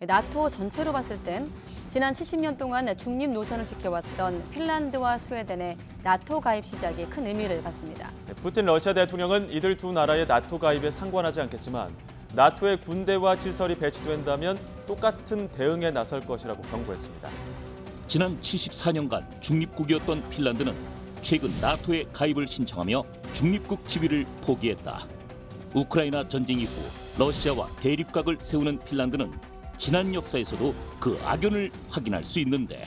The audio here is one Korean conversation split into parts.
나토 전체로 봤을 땐 지난 70년 동안 중립 노선을 지켜왔던 핀란드와 스웨덴의 나토 가입 시작이 큰 의미를 갖습니다. 푸틴 러시아 대통령은 이들 두 나라의 나토 가입에 상관하지 않겠지만 나토의 군대와 시설이 배치된다면 똑같은 대응에 나설 것이라고 경고했습니다. 지난 74년간 중립국이었던 핀란드는 최근 나토에 가입을 신청하며 중립국 지위를 포기했다. 우크라이나 전쟁 이후 러시아와 대립각을 세우는 핀란드는 지난 역사에서도 그 악연을 확인할 수 있는데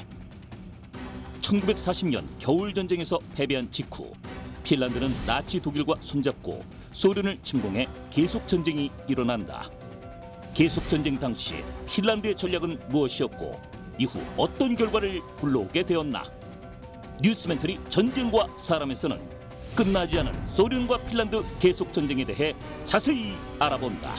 1940년 겨울전쟁에서 패배한 직후 핀란드는 나치 독일과 손잡고 소련을 침공해 계속전쟁이 일어난다. 계속전쟁 당시 핀란드의 전략은 무엇이었고 이후 어떤 결과를 불러오게 되었나? 뉴스멘터리 전쟁과 사람에서는 끝나지 않은 소련과 핀란드 계속전쟁에 대해 자세히 알아본다.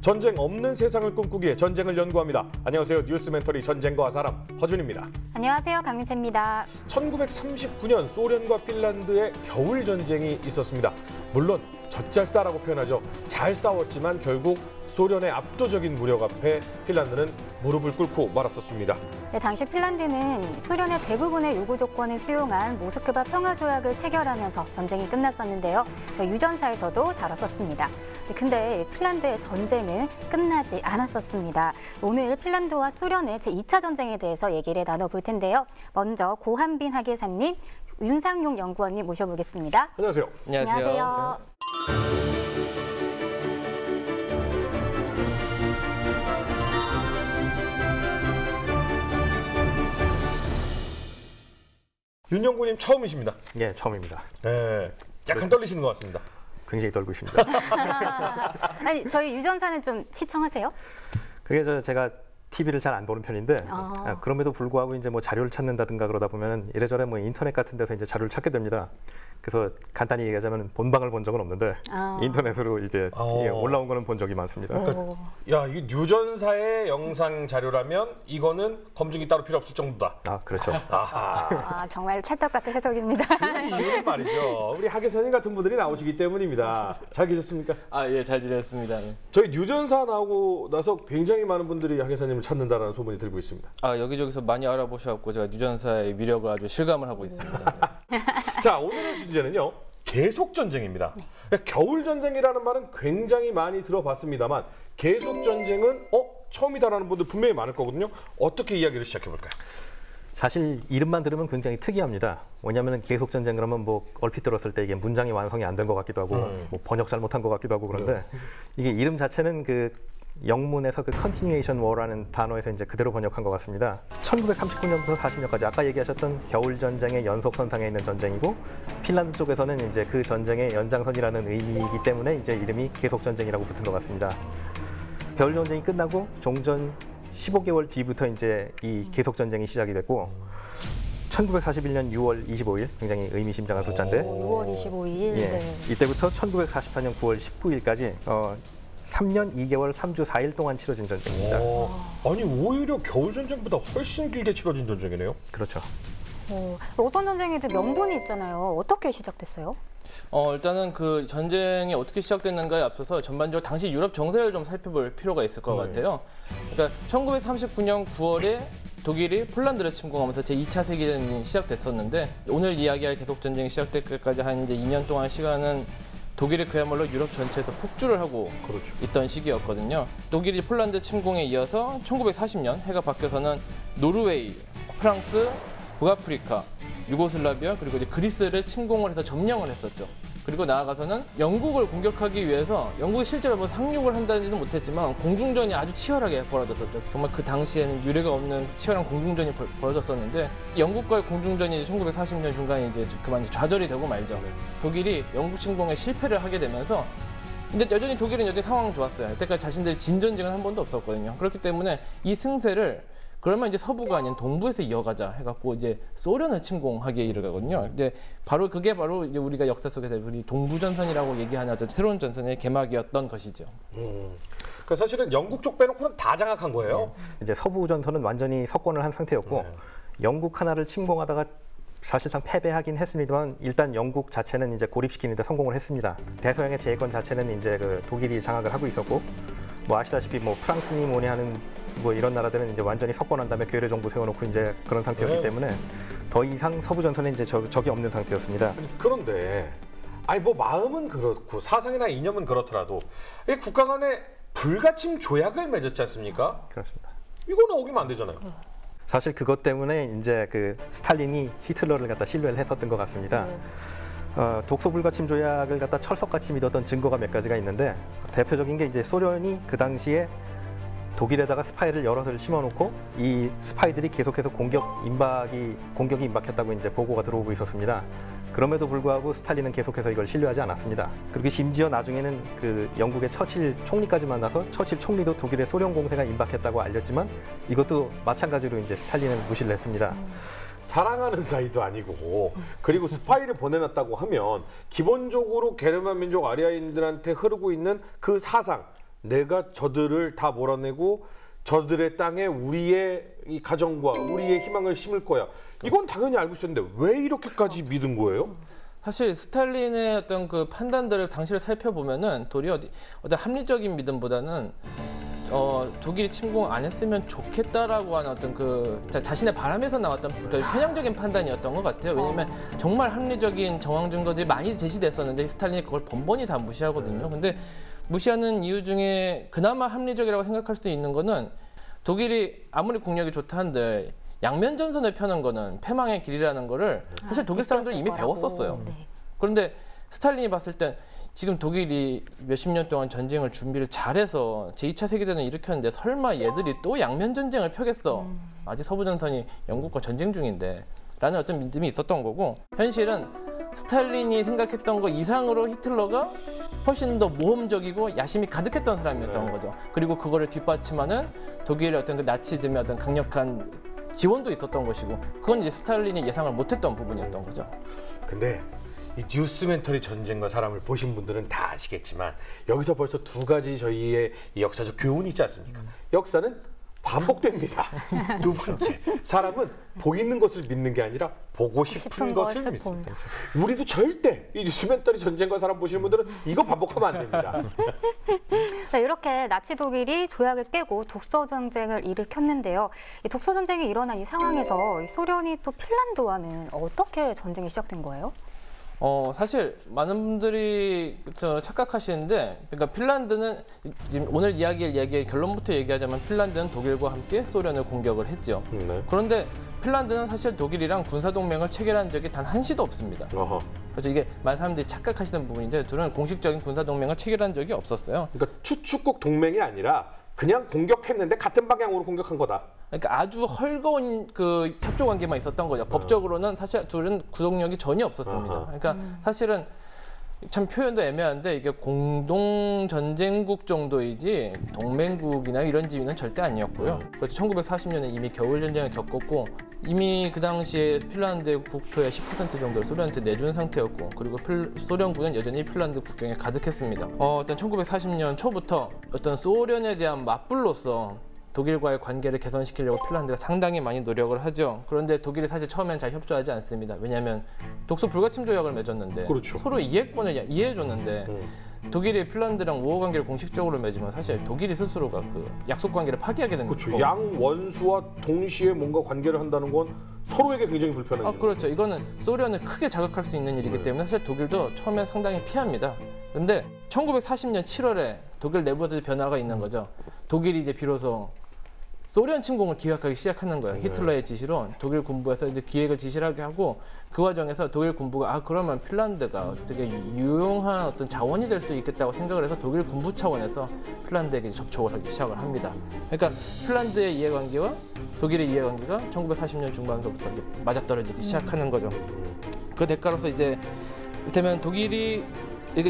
전쟁 없는 세상을 꿈꾸기에 전쟁을 연구합니다. 안녕하세요. 뉴스멘터리 전쟁과 사람 허준입니다. 안녕하세요. 강민채입니다. 1939년 소련과 핀란드의 겨울 전쟁이 있었습니다. 물론 젖잘싸라고 표현하죠. 잘 싸웠지만 결국 소련의 압도적인 무력 앞에 핀란드는 무릎을 꿇고 말았었습니다. 네, 당시 핀란드는 소련의 대부분의 요구 조건을 수용한 모스크바 평화조약을 체결하면서 전쟁이 끝났었는데요. 저희 유전사에서도 다뤘었습니다. 근데 핀란드의 전쟁은 끝나지 않았었습니다. 오늘 핀란드와 소련의 제2차 전쟁에 대해서 얘기를 나눠볼 텐데요. 먼저 고한빈 학예사님, 윤상용 연구원님 모셔보겠습니다. 안녕하세요. 안녕하세요. 윤 연구님 처음이십니다. 예, 처음입니다. 네, 약간 떨리시는 것 같습니다. 굉장히 떨고 있습니다. 아니, 저희 유전사는 좀 시청하세요? 그게 제가 TV를 잘 안 보는 편인데 그럼에도 불구하고 이제 뭐 자료를 찾는다든가 그러다 보면은 이래저래 뭐 인터넷 같은 데서 이제 자료를 찾게 됩니다. 그래서 간단히 얘기하자면 본방을 본 적은 없는데 인터넷으로 이제 올라온 거는 본 적이 많습니다. 그러니까, 야, 이 뉴전사의 영상 자료라면 이거는 검증이 따로 필요 없을 정도다. 아, 그렇죠. 아, 정말 찰떡 같은 해석입니다. 그 이유는 말이죠. 우리 학예사님 같은 분들이 나오시기 때문입니다. 잘 계셨습니까? 아, 예, 잘 지냈습니다. 저희 뉴전사 나오고 나서 굉장히 많은 분들이 학예사님을 찾는다라는 소문이 들고 있습니다. 아, 여기저기서 많이 알아보셔갖고 제가 뉴전사의 위력을 아주 실감을 하고 있습니다. 자, 오늘의 주제는요. 계속전쟁입니다. 겨울전쟁이라는 말은 굉장히 많이 들어봤습니다만 계속전쟁은 처음이다라는 분들 분명히 많을 거거든요. 어떻게 이야기를 시작해볼까요? 사실 이름만 들으면 굉장히 특이합니다. 왜냐하면 계속전쟁 그러면 뭐 얼핏 들었을 때 이게 문장이 완성이 안 된 것 같기도 하고 뭐 번역 잘못한 것 같기도 하고 그런데 이게 이름 자체는 그 영문에서 그 continuation war라는 단어에서 이제 그대로 번역한 것 같습니다. 1939년부터 40년까지 아까 얘기하셨던 겨울 전쟁의 연속선상에 있는 전쟁이고 핀란드 쪽에서는 이제 그 전쟁의 연장선이라는 의미이기 때문에 이제 이름이 계속 전쟁이라고 붙은 것 같습니다. 겨울 전쟁이 끝나고 종전 15개월 뒤부터 이제 이 계속 전쟁이 시작이 됐고 1941년 6월 25일 굉장히 의미심장한 숫자인데 6월 25일. 예, 네. 이때부터 1944년 9월 19일까지 3년 2개월 3주 4일 동안 치러진 전쟁입니다. 아니 오히려 겨울전쟁보다 훨씬 길게 치러진 전쟁이네요. 그렇죠. 어떤 전쟁이든 명분이 있잖아요. 어떻게 시작됐어요? 일단은 그 전쟁이 어떻게 시작됐는가에 앞서서 전반적으로 당시 유럽 정세를 좀 살펴볼 필요가 있을 것 같아요. 그러니까 1939년 9월에 독일이 폴란드를 침공하면서 제2차 세계대전이 시작됐었는데 오늘 이야기할 계속전쟁이 시작될 때까지 한 이제 2년 동안 시간은 독일이 그야말로 유럽 전체에서 폭주를 하고 있던 시기였거든요. 독일이 폴란드 침공에 이어서 1940년 해가 바뀌어서는 노르웨이, 프랑스, 북아프리카, 유고슬라비아 그리고 이제 그리스를 침공을 해서 점령을 했었죠. 그리고 나아가서는 영국을 공격하기 위해서 영국이 실제로 뭐 상륙을 한다지는 못했지만 공중전이 아주 치열하게 벌어졌었죠. 정말 그 당시에는 유례가 없는 치열한 공중전이 벌어졌었는데 영국과의 공중전이 1940년 중간에 이제 그만 좌절이 되고 말죠. 독일이 영국 침공에 실패를 하게 되면서 근데 여전히 독일은 여전히 상황은 좋았어요. 이때까지 자신들이 진 전쟁은 한 번도 없었거든요. 그렇기 때문에 이 승세를 그러면 이제 서부가 아닌 동부에서 이어가자 해갖고 이제 소련을 침공하기에 이르거든요. 이제 그게 바로 이제 우리가 역사 속에서 우리 동부전선이라고 얘기하는 새로운 전선의 개막이었던 것이죠. 그 사실은 영국 쪽 빼놓고는 다 장악한 거예요. 이제 서부 전선은 완전히 석권을 한 상태였고 영국 하나를 침공하다가 사실상 패배하긴 했습니다만 일단 영국 자체는 이제 고립시키는 데 성공을 했습니다. 대서양의 제해권 자체는 이제 그 독일이 장악을 하고 있었고 뭐 아시다시피 뭐 프랑스니 뭐니 하는 뭐 이런 나라들은 이제 완전히 석권한 다음에 괴뢰 정부 세워놓고 이제 그런 상태였기 때문에 더 이상 서부 전선에 이제 적이 없는 상태였습니다. 그런데 아니 뭐 마음은 그렇고 사상이나 이념은 그렇더라도 이 국가 간에 불가침 조약을 맺었지 않습니까? 그렇습니다. 이거는 어기면 안 되잖아요. 사실 그것 때문에 이제 그 스탈린이 히틀러를 갖다 신뢰를 했었던 것 같습니다. 독소 불가침 조약을 갖다 철석같이 믿었던 증거가 몇 가지가 있는데 대표적인 게 이제 소련이 그 당시에 독일에다가 스파이를 여럿을 심어놓고 이 스파이들이 계속해서 공격이 임박했다고 이제 보고가 들어오고 있었습니다. 그럼에도 불구하고 스탈린은 계속해서 이걸 신뢰하지 않았습니다. 그리고 심지어 나중에는 그 영국의 처칠 총리까지 만나서 처칠 총리도 독일의 소련 공세가 임박했다고 알렸지만 이것도 마찬가지로 이제 스탈린은 무시를 했습니다. 사랑하는 사이도 아니고 그리고 스파이를 보내놨다고 하면 기본적으로 게르만 민족 아리아인들한테 흐르고 있는 그 사상, 내가 저들을 다 몰아내고 저들의 땅에 우리의 이 가정과 우리의 희망을 심을 거야. 이건 당연히 알고 있었는데 왜 이렇게까지 믿은 거예요? 사실 스탈린의 어떤 그 판단들을 당시를 살펴보면은 도리어 어떤 합리적인 믿음보다는 독일이 침공 안 했으면 좋겠다라고 하는 어떤 그 자신의 바람에서 나왔던 그 편향적인 판단이었던 것 같아요. 왜냐하면 정말 합리적인 정황 증거들이 많이 제시됐었는데 스탈린이 그걸 번번이 다 무시하거든요. 근데 무시하는 이유 중에 그나마 합리적이라고 생각할 수 있는 거는 독일이 아무리 국력이 좋다 한들 양면 전선을 펴는 거는 패망의 길이라는 거를 사실 독일 사람들이 이미 배웠었어요. 네. 그런데 스탈린이 봤을 땐 지금 독일이 몇십 년 동안 전쟁을 준비를 잘해서 제2차 세계대전을 일으켰는데 설마 얘들이 또 양면 전쟁을 펴겠어. 아직 서부 전선이 영국과 전쟁 중인데 라는 어떤 믿음이 있었던 거고, 현실은 스탈린이 생각했던 거 이상으로 히틀러가 훨씬 더 모험적이고 야심이 가득했던 사람이었던 거죠. 그리고 그거를 뒷받침하는 독일의 어떤 그 나치즘의 어떤 강력한 지원도 있었던 것이고, 그건 이제 스탈린이 예상을 못했던 부분이었던 거죠. 근데 이 뉴스멘터리 전쟁과 사람을 보신 분들은 다 아시겠지만 여기서 벌써 두 가지 저희의 이 역사적 교훈이 있지 않습니까? 역사는 반복됩니다. 두 번째, 사람은 보이는 것을 믿는 게 아니라 보고 싶은 것을 믿습니다. 우리도 절대 이 뉴스멘터리 전쟁과 사람 보시는 분들은 이거 반복하면 안 됩니다. 네, 이렇게 나치 독일이 조약을 깨고 독서 전쟁을 일으켰는데요. 이 독서 전쟁이 일어난 이 상황에서 이 소련이 또 핀란드와는 어떻게 전쟁이 시작된 거예요? 사실 많은 분들이 착각하시는데, 그러니까 핀란드는 지금 오늘 이야기의 결론부터 얘기하자면 핀란드는 독일과 함께 소련을 공격을 했죠. 네. 그런데 핀란드는 사실 독일이랑 군사동맹을 체결한 적이 단 한 시도 없습니다. 어허. 그래서 이게 많은 사람들이 착각하시는 부분인데, 둘은 공식적인 군사동맹을 체결한 적이 없었어요. 그러니까 추축국 동맹이 아니라 그냥 공격했는데 같은 방향으로 공격한 거다. 그러니까 아주 헐거운 그 협조 관계만 있었던 거죠. 법적으로는 사실 둘은 구속력이 전혀 없었습니다. 그러니까 사실은 참 표현도 애매한데 이게 공동 전쟁국 정도이지 동맹국이나 이런 지위는 절대 아니었고요. 그래서 1940년에 이미 겨울 전쟁을 겪었고, 이미 그 당시에 핀란드의 국토의 10% 정도를 소련한테 내준 상태였고, 그리고 소련군은 여전히 핀란드 국경에 가득했습니다. 일단 1940년 초부터 어떤 소련에 대한 맞불로서 독일과의 관계를 개선시키려고 핀란드가 상당히 많이 노력을 하죠. 그런데 독일이 사실 처음엔 잘 협조하지 않습니다. 왜냐하면 독소 불가침 조약을 맺었는데, 그렇죠. 서로 이해권을 이해해줬는데 독일이 핀란드랑 우호 관계를 공식적으로 맺으면 사실 독일이 스스로가 그 약속 관계를 파기하게 된 거죠. 그렇죠. 양 원수와 동시에 뭔가 관계를 한다는 건 서로에게 굉장히 불편한 일이죠. 그렇죠. 이거는 소련을 크게 자극할 수 있는 일이기 때문에 사실 독일도 처음엔 상당히 피합니다. 근데 1940년 7월에 독일 내부에도 변화가 있는 거죠. 독일이 이제 비로소 소련 침공을 기획하기 시작하는 거예요. 히틀러의 지시로 독일 군부에서 이제 기획을 지시하게 하고, 그 과정에서 독일 군부가 그러면 핀란드가 되게 유용한 어떤 자원이 될 수 있겠다고 생각을 해서 독일 군부 차원에서 핀란드에게 접촉을 하기 시작을 합니다. 그러니까 핀란드의 이해관계와 독일의 이해관계가 1940년 중반부터 맞아떨어지기 시작하는 거죠. 그 대가로서 이제 이를테면 독일이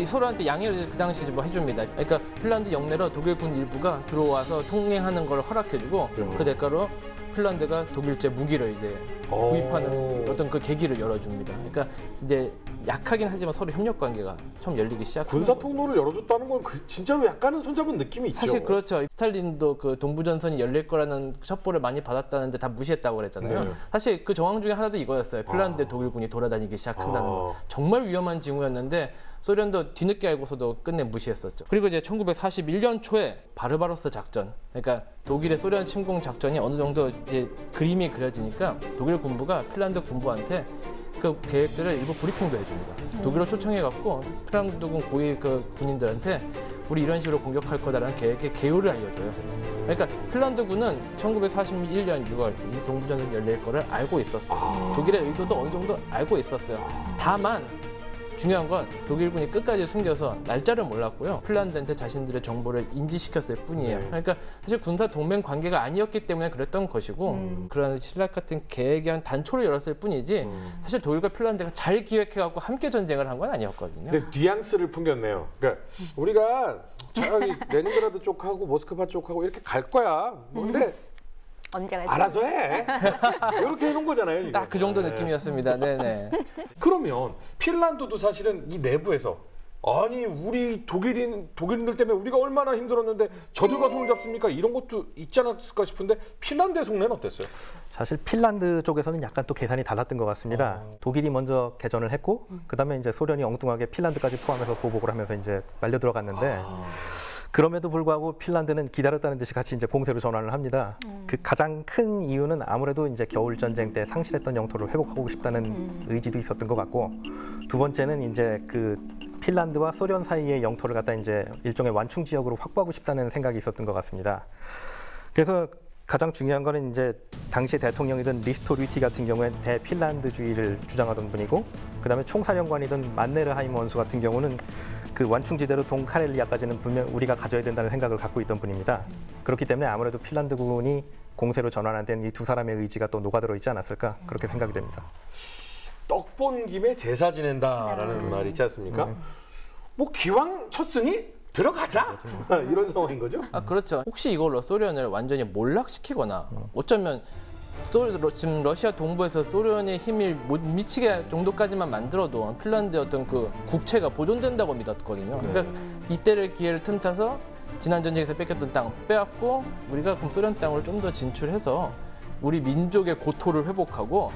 소련한테 양해를 그 당시 뭐 해줍니다. 그러니까 핀란드 영내로 독일 군 일부가 들어와서 통행하는 걸 허락해주고, 그 대가로 핀란드가 독일제 무기를 이제 구입하는 어떤 그 계기를 열어줍니다. 그러니까 이제 약하긴 하지만 서로 협력 관계가 처음 열리기 시작합니다. 군사 통로를 열어줬다는 건 진짜로 약간은 손잡은 느낌이 있죠. 사실 그렇죠. 스탈린도 그 동부전선이 열릴 거라는 첩보를 많이 받았다는데 다 무시했다고 그랬잖아요. 네. 사실 그 정황 중에 하나도 이거였어요. 핀란드 독일군이 돌아다니기 시작한다는 거. 정말 위험한 징후였는데 소련도 뒤늦게 알고서도 끝내 무시했었죠. 그리고 이제 1941년 초에 바르바로스 작전, 그러니까 독일의 소련 침공 작전이 어느 정도 이제 그림이 그려지니까 독일 군부가 핀란드 군부한테 그 계획들을 일부 브리핑도 해줍니다. 독일을 초청해갖고 핀란드군 고위 그 군인들한테 우리 이런 식으로 공격할 거다라는 계획의 개요를 알려줘요. 그러니까 핀란드군은 1941년 6월 이 동부전선이 열릴 거를 알고 있었어요. 독일의 의도도 어느 정도 알고 있었어요. 다만 중요한 건 독일군이 끝까지 숨겨서 날짜를 몰랐고요. 핀란드한테 자신들의 정보를 인지시켰을 뿐이에요. 그러니까 사실 군사 동맹 관계가 아니었기 때문에 그랬던 것이고 그런 신라 같은 계획에 한 단초를 열었을 뿐이지 사실 독일과 핀란드가 잘 기획해갖고 함께 전쟁을 한 건 아니었거든요. 근데 뉘앙스를 풍겼네요. 그러니까 우리가 저기 레닌그라드 쪽하고 모스크바 쪽하고 이렇게 갈 거야. 근데 언제 갈지. 알아서 해. 이렇게 해놓은 거잖아요. 지금. 딱 그 정도 느낌이었습니다. 네네. 그러면 핀란드도 사실은 이 내부에서 아니 우리 독일인들 때문에 우리가 얼마나 힘들었는데 저들과 손을 잡습니까? 이런 것도 있지 않았을까 싶은데 핀란드의 속내는 어땠어요? 사실 핀란드 쪽에서는 약간 또 계산이 달랐던 것 같습니다. 독일이 먼저 개전을 했고 그다음에 이제 소련이 엉뚱하게 핀란드까지 포함해서 보복을 하면서 이제 말려 들어갔는데 그럼에도 불구하고 핀란드는 기다렸다는 듯이 같이 이제 공세로 전환을 합니다. 그 가장 큰 이유는 아무래도 이제 겨울 전쟁 때 상실했던 영토를 회복하고 싶다는 의지도 있었던 것 같고 두 번째는 이제 그 핀란드와 소련 사이의 영토를 갖다 이제 일종의 완충 지역으로 확보하고 싶다는 생각이 있었던 것 같습니다. 그래서 가장 중요한 거는 이제 당시 대통령이던 리스토 류티 같은 경우에는 대핀란드주의를 주장하던 분이고 그다음에 총사령관이던 만네르하임 원수 같은 경우는 그 완충지대로 동카렐리아까지는 분명 우리가 가져야 된다는 생각을 갖고 있던 분입니다. 그렇기 때문에 아무래도 핀란드군이 공세로 전환한 데는 이 두 사람의 의지가 또 녹아들어 있지 않았을까 그렇게 생각이 됩니다. 떡 본 김에 제사 지낸다라는 말이 있지 않습니까? 뭐 기왕 쳤으니 들어가자 이런 상황인 거죠? 아 그렇죠. 혹시 이걸로 소련을 완전히 몰락시키거나 어쩌면 지금 러시아 동부에서 소련의 힘을 못 미치게 할 정도까지만 만들어도 핀란드의 어떤 그 국채가 보존된다고 믿었거든요. 그러니까 이때를 기회를 틈타서 지난 전쟁에서 뺏겼던 땅 빼앗고 우리가 그럼 소련 땅으로 좀 더 진출해서 우리 민족의 고토를 회복하고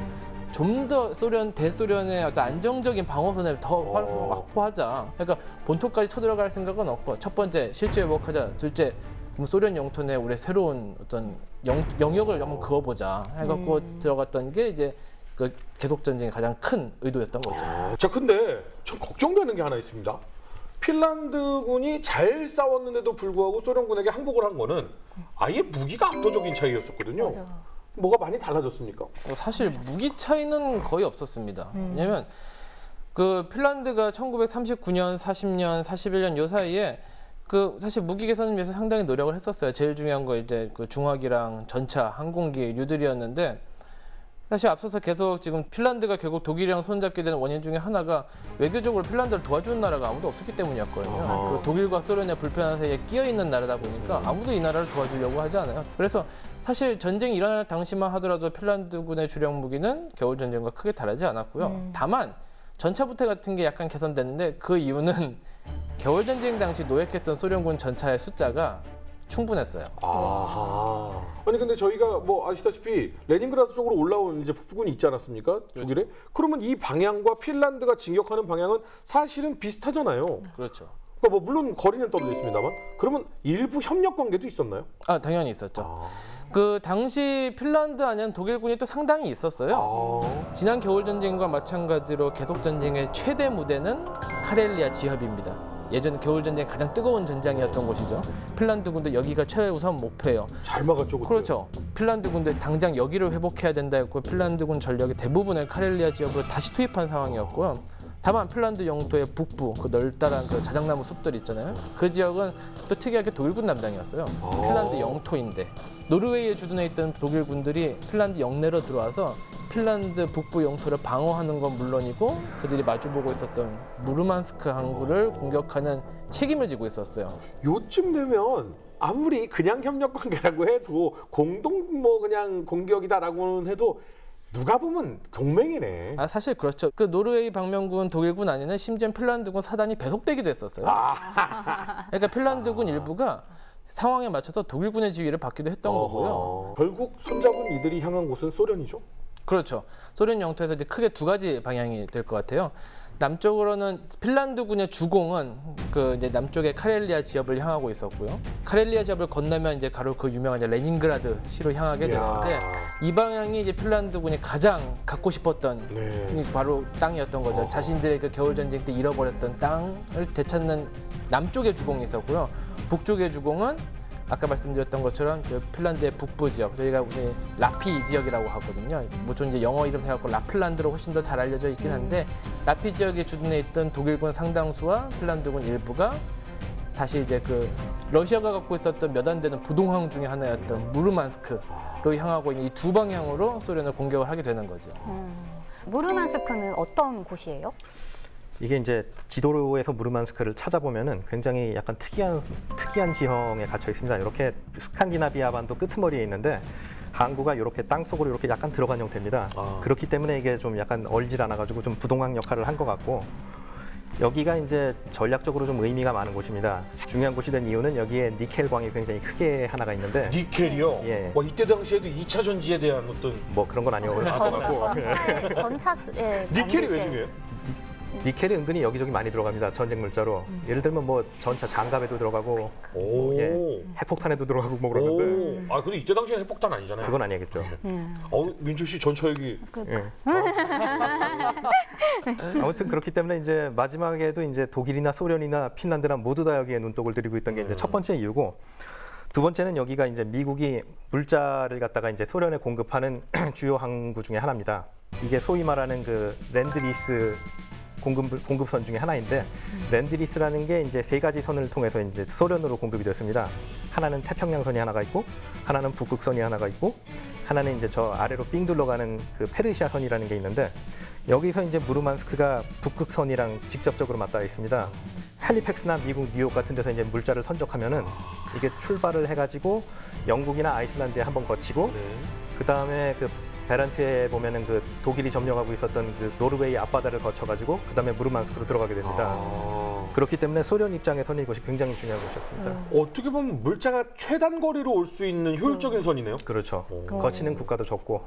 좀 더 대소련의 어떤 안정적인 방어선을 더 확보하자. 그러니까 본토까지 쳐들어갈 생각은 없고 첫 번째 실제 회복하자. 둘째 그럼 소련 영토 내 우리 새로운 어떤 영역을 한번 그어보자 해갖고 들어갔던 게 이제 그 계속 전쟁의 가장 큰 의도였던 거죠. 자, 근데 전 걱정되는 게 하나 있습니다. 핀란드군이 잘 싸웠는데도 불구하고 소련군에게 항복을 한 거는 아예 무기가 압도적인 차이였었거든요. 맞아. 뭐가 많이 달라졌습니까? 사실 무기 차이는 거의 없었습니다. 왜냐하면 그 핀란드가 1939년, 40년, 41년 요 사이에 그 사실 무기 개선을 위해서 상당히 노력을 했었어요. 제일 중요한 거 이제 그 중화기랑 전차, 항공기, 유들이었는데 사실 앞서서 계속 지금 핀란드가 결국 독일이랑 손잡게 되는 원인 중에 하나가 외교적으로 핀란드를 도와주는 나라가 아무도 없었기 때문이었거든요. 그 독일과 소련의 불편한 사이에 끼어 있는 나라다 보니까 아무도 이 나라를 도와주려고 하지 않아요. 그래서 사실 전쟁이 일어날 당시만 하더라도 핀란드군의 주력 무기는 겨울 전쟁과 크게 다르지 않았고요. 다만 전차 부대 같은 게 약간 개선됐는데 그 이유는 겨울 전쟁 당시 노획했던 소련군 전차의 숫자가 충분했어요. 아하. 아니 근데 저희가 뭐 아시다시피 레닌그라드 쪽으로 올라온 이제 북부군이 있지 않았습니까? 독일에? 그러면 이 방향과 핀란드가 진격하는 방향은 사실은 비슷하잖아요. 그렇죠. 그러니까 뭐 물론 거리는 떨어져 있습니다만 그러면 일부 협력 관계도 있었나요? 아 당연히 있었죠. 그 당시 핀란드 안에는 독일군이 또 상당히 있었어요. 지난 겨울 전쟁과 마찬가지로 계속 전쟁의 최대 무대는 카렐리아 지협입니다. 예전 겨울 전쟁 가장 뜨거운 전장이었던 곳이죠. 핀란드 군도 여기가 최우선 목표예요. 잘 막았죠. 그때. 그렇죠. 핀란드 군도 당장 여기를 회복해야 된다 했고 핀란드 군 전력의 대부분을 카렐리아 지역으로 다시 투입한 상황이었고요. 다만 핀란드 영토의 북부 그 널따란 그 자작나무 숲들 있잖아요. 그 지역은 또 특이하게 독일군 담당이었어요. 핀란드 영토인데 노르웨이에 주둔해 있던 독일군들이 핀란드 영내로 들어와서 핀란드 북부 영토를 방어하는 건 물론이고 그들이 마주보고 있었던 무르만스크 항구를 공격하는 책임을 지고 있었어요. 요쯤 되면 아무리 그냥 협력 관계라고 해도 공동 뭐 그냥 공격이다라고는 해도 누가 보면 동맹이네. 아, 사실 그렇죠. 그 노르웨이 방면군 독일군 안에는 심지어 핀란드군 사단이 배속되기도 했었어요. 그러니까 핀란드군 일부가 상황에 맞춰서 독일군의 지휘를 받기도 했던 거고요. 결국 손잡은 이들이 향한 곳은 소련이죠. 그렇죠. 소련 영토에서 이제 크게 두 가지 방향이 될 것 같아요. 남쪽으로는 핀란드군의 주공은 그 이제 남쪽의 카렐리아 지역을 향하고 있었고요. 카렐리아 지역을 건너면 이제 바로 그 유명한 이제 레닌그라드 시로 향하게 되는데 이 방향이 이제 핀란드군이 가장 갖고 싶었던 바로 땅이었던 거죠. 자신들의 그 겨울 전쟁 때 잃어버렸던 땅을 되찾는 남쪽의 주공이 있었고요. 북쪽의 주공은 아까 말씀드렸던 것처럼 그 핀란드의 북부 지역, 저희가 우리 라피 지역이라고 하거든요. 모종 이제 영어 이름 해갖고 라플란드로 훨씬 더 잘 알려져 있긴 한데 라피 지역에 주둔해 있던 독일군 상당수와 핀란드군 일부가 다시 이제 그 러시아가 갖고 있었던 몇 안 되는 부동항 중에 하나였던 무르만스크로 향하고 있는 이 두 방향으로 소련을 공격을 하게 되는 거죠. 무르만스크는 어떤 곳이에요? 이게 이제 지도로에서 무르만스크를 찾아보면은 굉장히 약간 특이한 지형에 갇혀 있습니다. 이렇게 스칸디나비아 반도 끄트머리에 있는데 항구가 이렇게 땅 속으로 이렇게 약간 들어간 형태입니다. 그렇기 때문에 이게 좀 약간 얼질 않아가지고 좀 부동항 역할을 한 것 같고, 여기가 이제 전략적으로 좀 의미가 많은 곳입니다. 중요한 곳이 된 이유는 여기에 니켈 광이 굉장히 크게 하나가 있는데, 니켈이요? 예. 와, 이때 당시에도 2차 전지에 대한 어떤 뭐 그런 건 아니고 니켈이 왜 중요해요? 니켈이 은근히 여기저기 많이 들어갑니다. 전쟁 물자로. 예를 들면 뭐 전차 장갑에도 들어가고, 예, 핵폭탄에도 들어가고 뭐 그러는데. 아, 근데 이때 당시에는 핵폭탄 아니잖아요. 그건 아니겠죠. 민철 씨 전차 얘기. 예. 아무튼 그렇기 때문에 이제 마지막에도 이제 독일이나 소련이나 핀란드나 모두 다 여기에 눈독을 들이고 있던 게 이제 첫 번째 이유고, 두 번째는 여기가 이제 미국이 물자를 갖다가 이제 소련에 공급하는 주요 항구 중에 하나입니다. 이게 소위 말하는 그 랜드리스 공급선 중에 하나인데, 랜드리스라는 게 이제 세 가지 선을 통해서 이제 소련으로 공급이 됐습니다. 하나는 태평양선이 하나가 있고, 하나는 북극선이 하나가 있고, 하나는 이제 저 아래로 삥 둘러가는 그 페르시아선이라는 게 있는데, 여기서 이제 무르만스크가 북극선이랑 직접적으로 맞닿아 있습니다. 헬리팩스나 미국 뉴욕 같은 데서 이제 물자를 선적하면은 이게 출발을 해가지고 영국이나 아이슬란드에 한번 거치고, 그 다음에 그 베란트에 보면은 그 독일이 점령하고 있었던 그 노르웨이 앞바다를 거쳐가지고 그 다음에 무르만스크로 들어가게 됩니다. 그렇기 때문에 소련 입장에서는 이것이 굉장히 중요한 것이었습니다. 어떻게 보면 물자가 최단 거리로 올 수 있는 효율적인 선이네요. 그렇죠. 거치는 국가도 적고.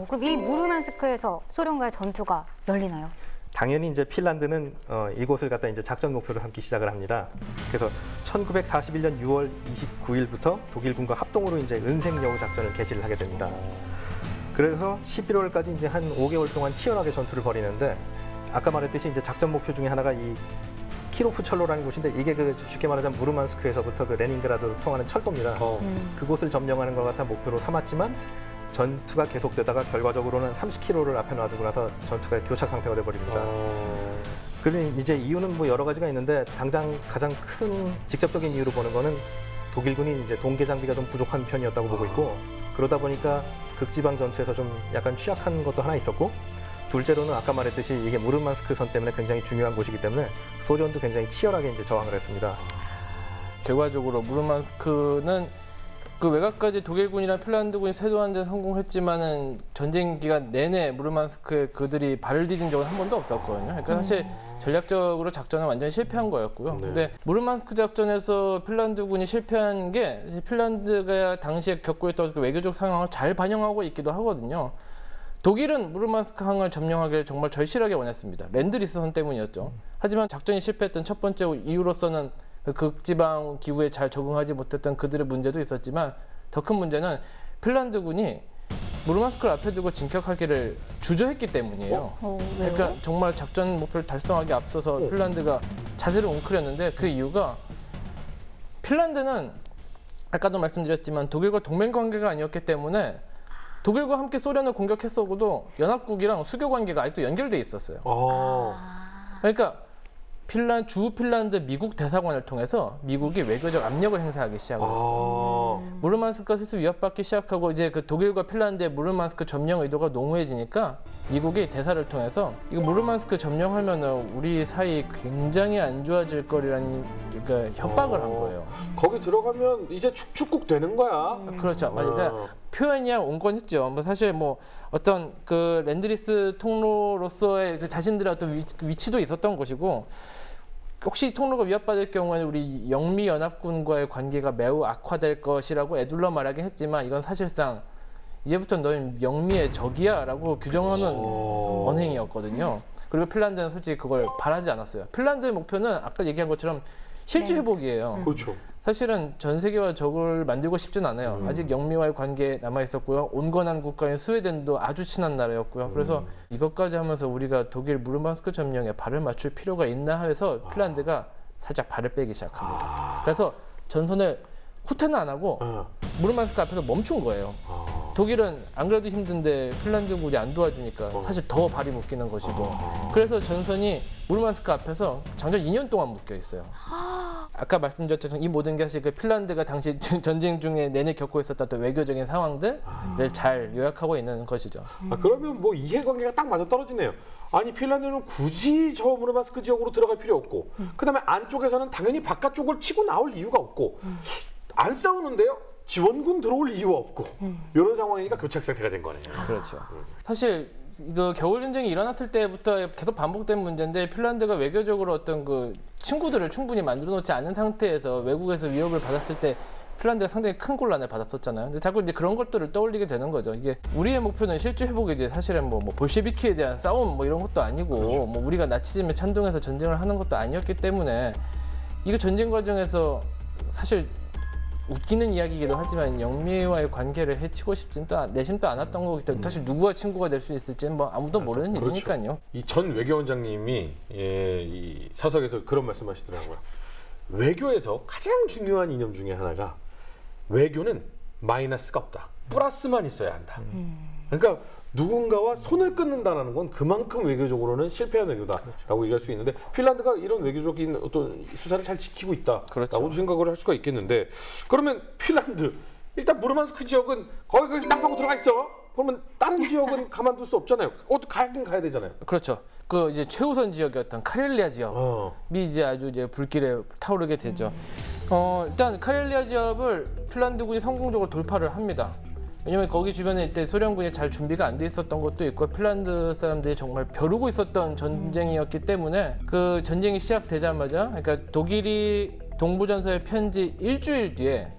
그럼 이 무르만스크에서 소련과의 전투가 열리나요? 당연히 이제 핀란드는 이곳을 갖다 이제 작전 목표로 삼기 시작을 합니다. 그래서 1941년 6월 29일부터 독일군과 합동으로 이제 은색여우 작전을 개시를 하게 됩니다. 그래서 11월까지 이제 한 5개월 동안 치열하게 전투를 벌이는데, 아까 말했듯이 이제 작전 목표 중에 하나가 이 키로프 철로라는 곳인데, 이게 그 쉽게 말하자면 무르만스크에서부터 그 레닌그라드로 통하는 철도입니다. 그곳을 점령하는 것 같아 목표로 삼았지만 전투가 계속되다가 결과적으로는 30km를 앞에 놔두고 나서 전투가 교착 상태가 돼버립니다. 그리고 이제 이유는 뭐 여러 가지가 있는데, 당장 가장 큰 직접적인 이유로 보는 거는 독일군이 이제 동계 장비가 좀 부족한 편이었다고 보고 있고, 그러다 보니까 극지방 전투에서 좀 약간 취약한 것도 하나 있었고, 둘째로는 아까 말했듯이 이게 무르만스크 선 때문에 굉장히 중요한 곳이기 때문에 소련도 굉장히 치열하게 이제 저항을 했습니다. 결과적으로 무르만스크는 그 외곽까지 독일군이랑 핀란드군이 세도하는 데 성공했지만은 전쟁 기간 내내 무르만스크에 그들이 발을 디딘 적은 한 번도 없었거든요. 그러니까 사실 전략적으로 작전은 완전히 실패한 거였고요. 근데 무르만스크 작전에서 핀란드군이 실패한 게 핀란드가 당시에 겪고 있던 그 외교적 상황을 잘 반영하고 있기도 하거든요. 독일은 무르만스크 항을 점령하기를 정말 절실하게 원했습니다. 랜드리스 선 때문이었죠. 하지만 작전이 실패했던 첫 번째 이유로서는 극지방 기후에 잘 적응하지 못했던 그들의 문제도 있었지만, 더 큰 문제는 핀란드군이 무르만스크를 앞에 두고 진격하기를 주저했기 때문이에요. 그러니까 정말 작전 목표를 달성하기 앞서서 핀란드가 자세를 웅크렸는데, 그 이유가 핀란드는 아까도 말씀드렸지만 독일과 동맹 관계가 아니었기 때문에 독일과 함께 소련을 공격했어도 연합국이랑 수교 관계가 아직도 연결돼 있었어요. 그러니까 주 핀란드 미국 대사관을 통해서 미국이 외교적 압력을 행사하기 시작을 했어요. 무르만스크가 슬슬 위협받기 시작하고 이제 그 독일과 핀란드의 무르만스크 점령 의도가 농후해지니까 미국이 대사를 통해서 이거 무르만스크 점령하면은 우리 사이 굉장히 안 좋아질 거리라는 그러니까 협박을 한 거예요. 거기 들어가면 이제 축축국 되는 거야. 그렇죠. 맞아요. 표현이야 온건했죠. 뭐 사실 뭐 어떤 그 랜드리스 통로로서의 자신들의 어떤 위치도 있었던 것이고, 혹시 통로가 위협받을 경우에는 우리 영미 연합군과의 관계가 매우 악화될 것이라고 애둘러 말하긴 했지만, 이건 사실상 이제부터 너는 영미의 적이야라고 규정하는 언행이었거든요. 그리고 핀란드는 솔직히 그걸 바라지 않았어요. 핀란드의 목표는 아까 얘기한 것처럼 실주 회복이에요. 그렇죠. 사실은 전 세계와 적을 만들고 싶진 않아요. 아직 영미와의 관계 남아 있었고요. 온건한 국가인 스웨덴도 아주 친한 나라였고요. 그래서 이것까지 하면서 우리가 독일 무르만스크 점령에 발을 맞출 필요가 있나 해서 핀란드가 살짝 발을 빼기 시작합니다. 그래서 전선을 후퇴는 안 하고 무르만스크 앞에서 멈춘 거예요. 독일은 안 그래도 힘든데 핀란드군이 안 도와주니까 사실 더 발이 묶이는 것이고, 그래서 전선이 무르만스크 앞에서 장전 2년 동안 묶여 있어요. 아까 말씀드렸던 이 모든 게 사실 그 핀란드가 당시 전쟁 중에 내내 겪고 있었던 어떤 외교적인 상황들을 잘 요약하고 있는 것이죠. 그러면 뭐 이해관계가 딱 맞아 떨어지네요. 아니 핀란드는 굳이 저 무르만스크 지역으로 들어갈 필요 없고, 그다음에 안쪽에서는 당연히 바깥쪽을 치고 나올 이유가 없고, 안 싸우는데요 지원군 들어올 이유 없고, 이런 상황이니까 교착 상태가 된 거네요. 그렇죠. 사실 이거 겨울 전쟁이 일어났을 때부터 계속 반복된 문제인데, 핀란드가 외교적으로 어떤 그 친구들을 충분히 만들어 놓지 않은 상태에서 외국에서 위협을 받았을 때 핀란드가 상당히 큰 곤란을 받았었잖아요. 근데 자꾸 이제 그런 것들을 떠올리게 되는 거죠. 이게 우리의 목표는 실주 회복이지, 사실은 뭐 볼셰비키에 대한 싸움 뭐 이런 것도 아니고, 그렇죠. 뭐 우리가 나치즘에 찬동해서 전쟁을 하는 것도 아니었기 때문에, 이거 전쟁 과정에서 사실 웃기는 이야기이기도 하지만 영미와의 관계를 해치고 싶진 또 내심 또 않았던 거기 때문에 사실 누구와 친구가 될 수 있을지는 뭐 아무도 모르는 일이니까요. 이 전 외교원장님이 이 사석에서 그런 말씀하시더라고요. 외교에서 가장 중요한 이념 중에 하나가 외교는 마이너스가 없다. 플러스만 있어야 한다. 그러니까 누군가와 손을 끊는다는 건 그만큼 외교적으로는 실패한 외교다라고 얘기할 수 있는데, 핀란드가 이런 외교적인 어떤 수사를 잘 지키고 있다라고 그렇죠. 생각을 할 수가 있겠는데, 그러면 핀란드 일단 무르만스크 지역은 거기 땅 파고 들어가 있어. 그러면 다른 지역은 가만둘 수 없잖아요. 가긴 가야 되잖아요. 그렇죠. 그 이제 최우선 지역이었던 카렐리아 지역이 이제 아주 이제 불길에 타오르게 되죠. 일단 카렐리아 지역을 핀란드군이 성공적으로 돌파를 합니다. 왜냐면 거기 주변에 이때 소련군이 잘 준비가 안 돼 있었던 것도 있고, 핀란드 사람들이 정말 벼르고 있었던 전쟁이었기 때문에 그 전쟁이 시작되자마자, 그러니까 독일이 동부전선의 편지 일주일 뒤에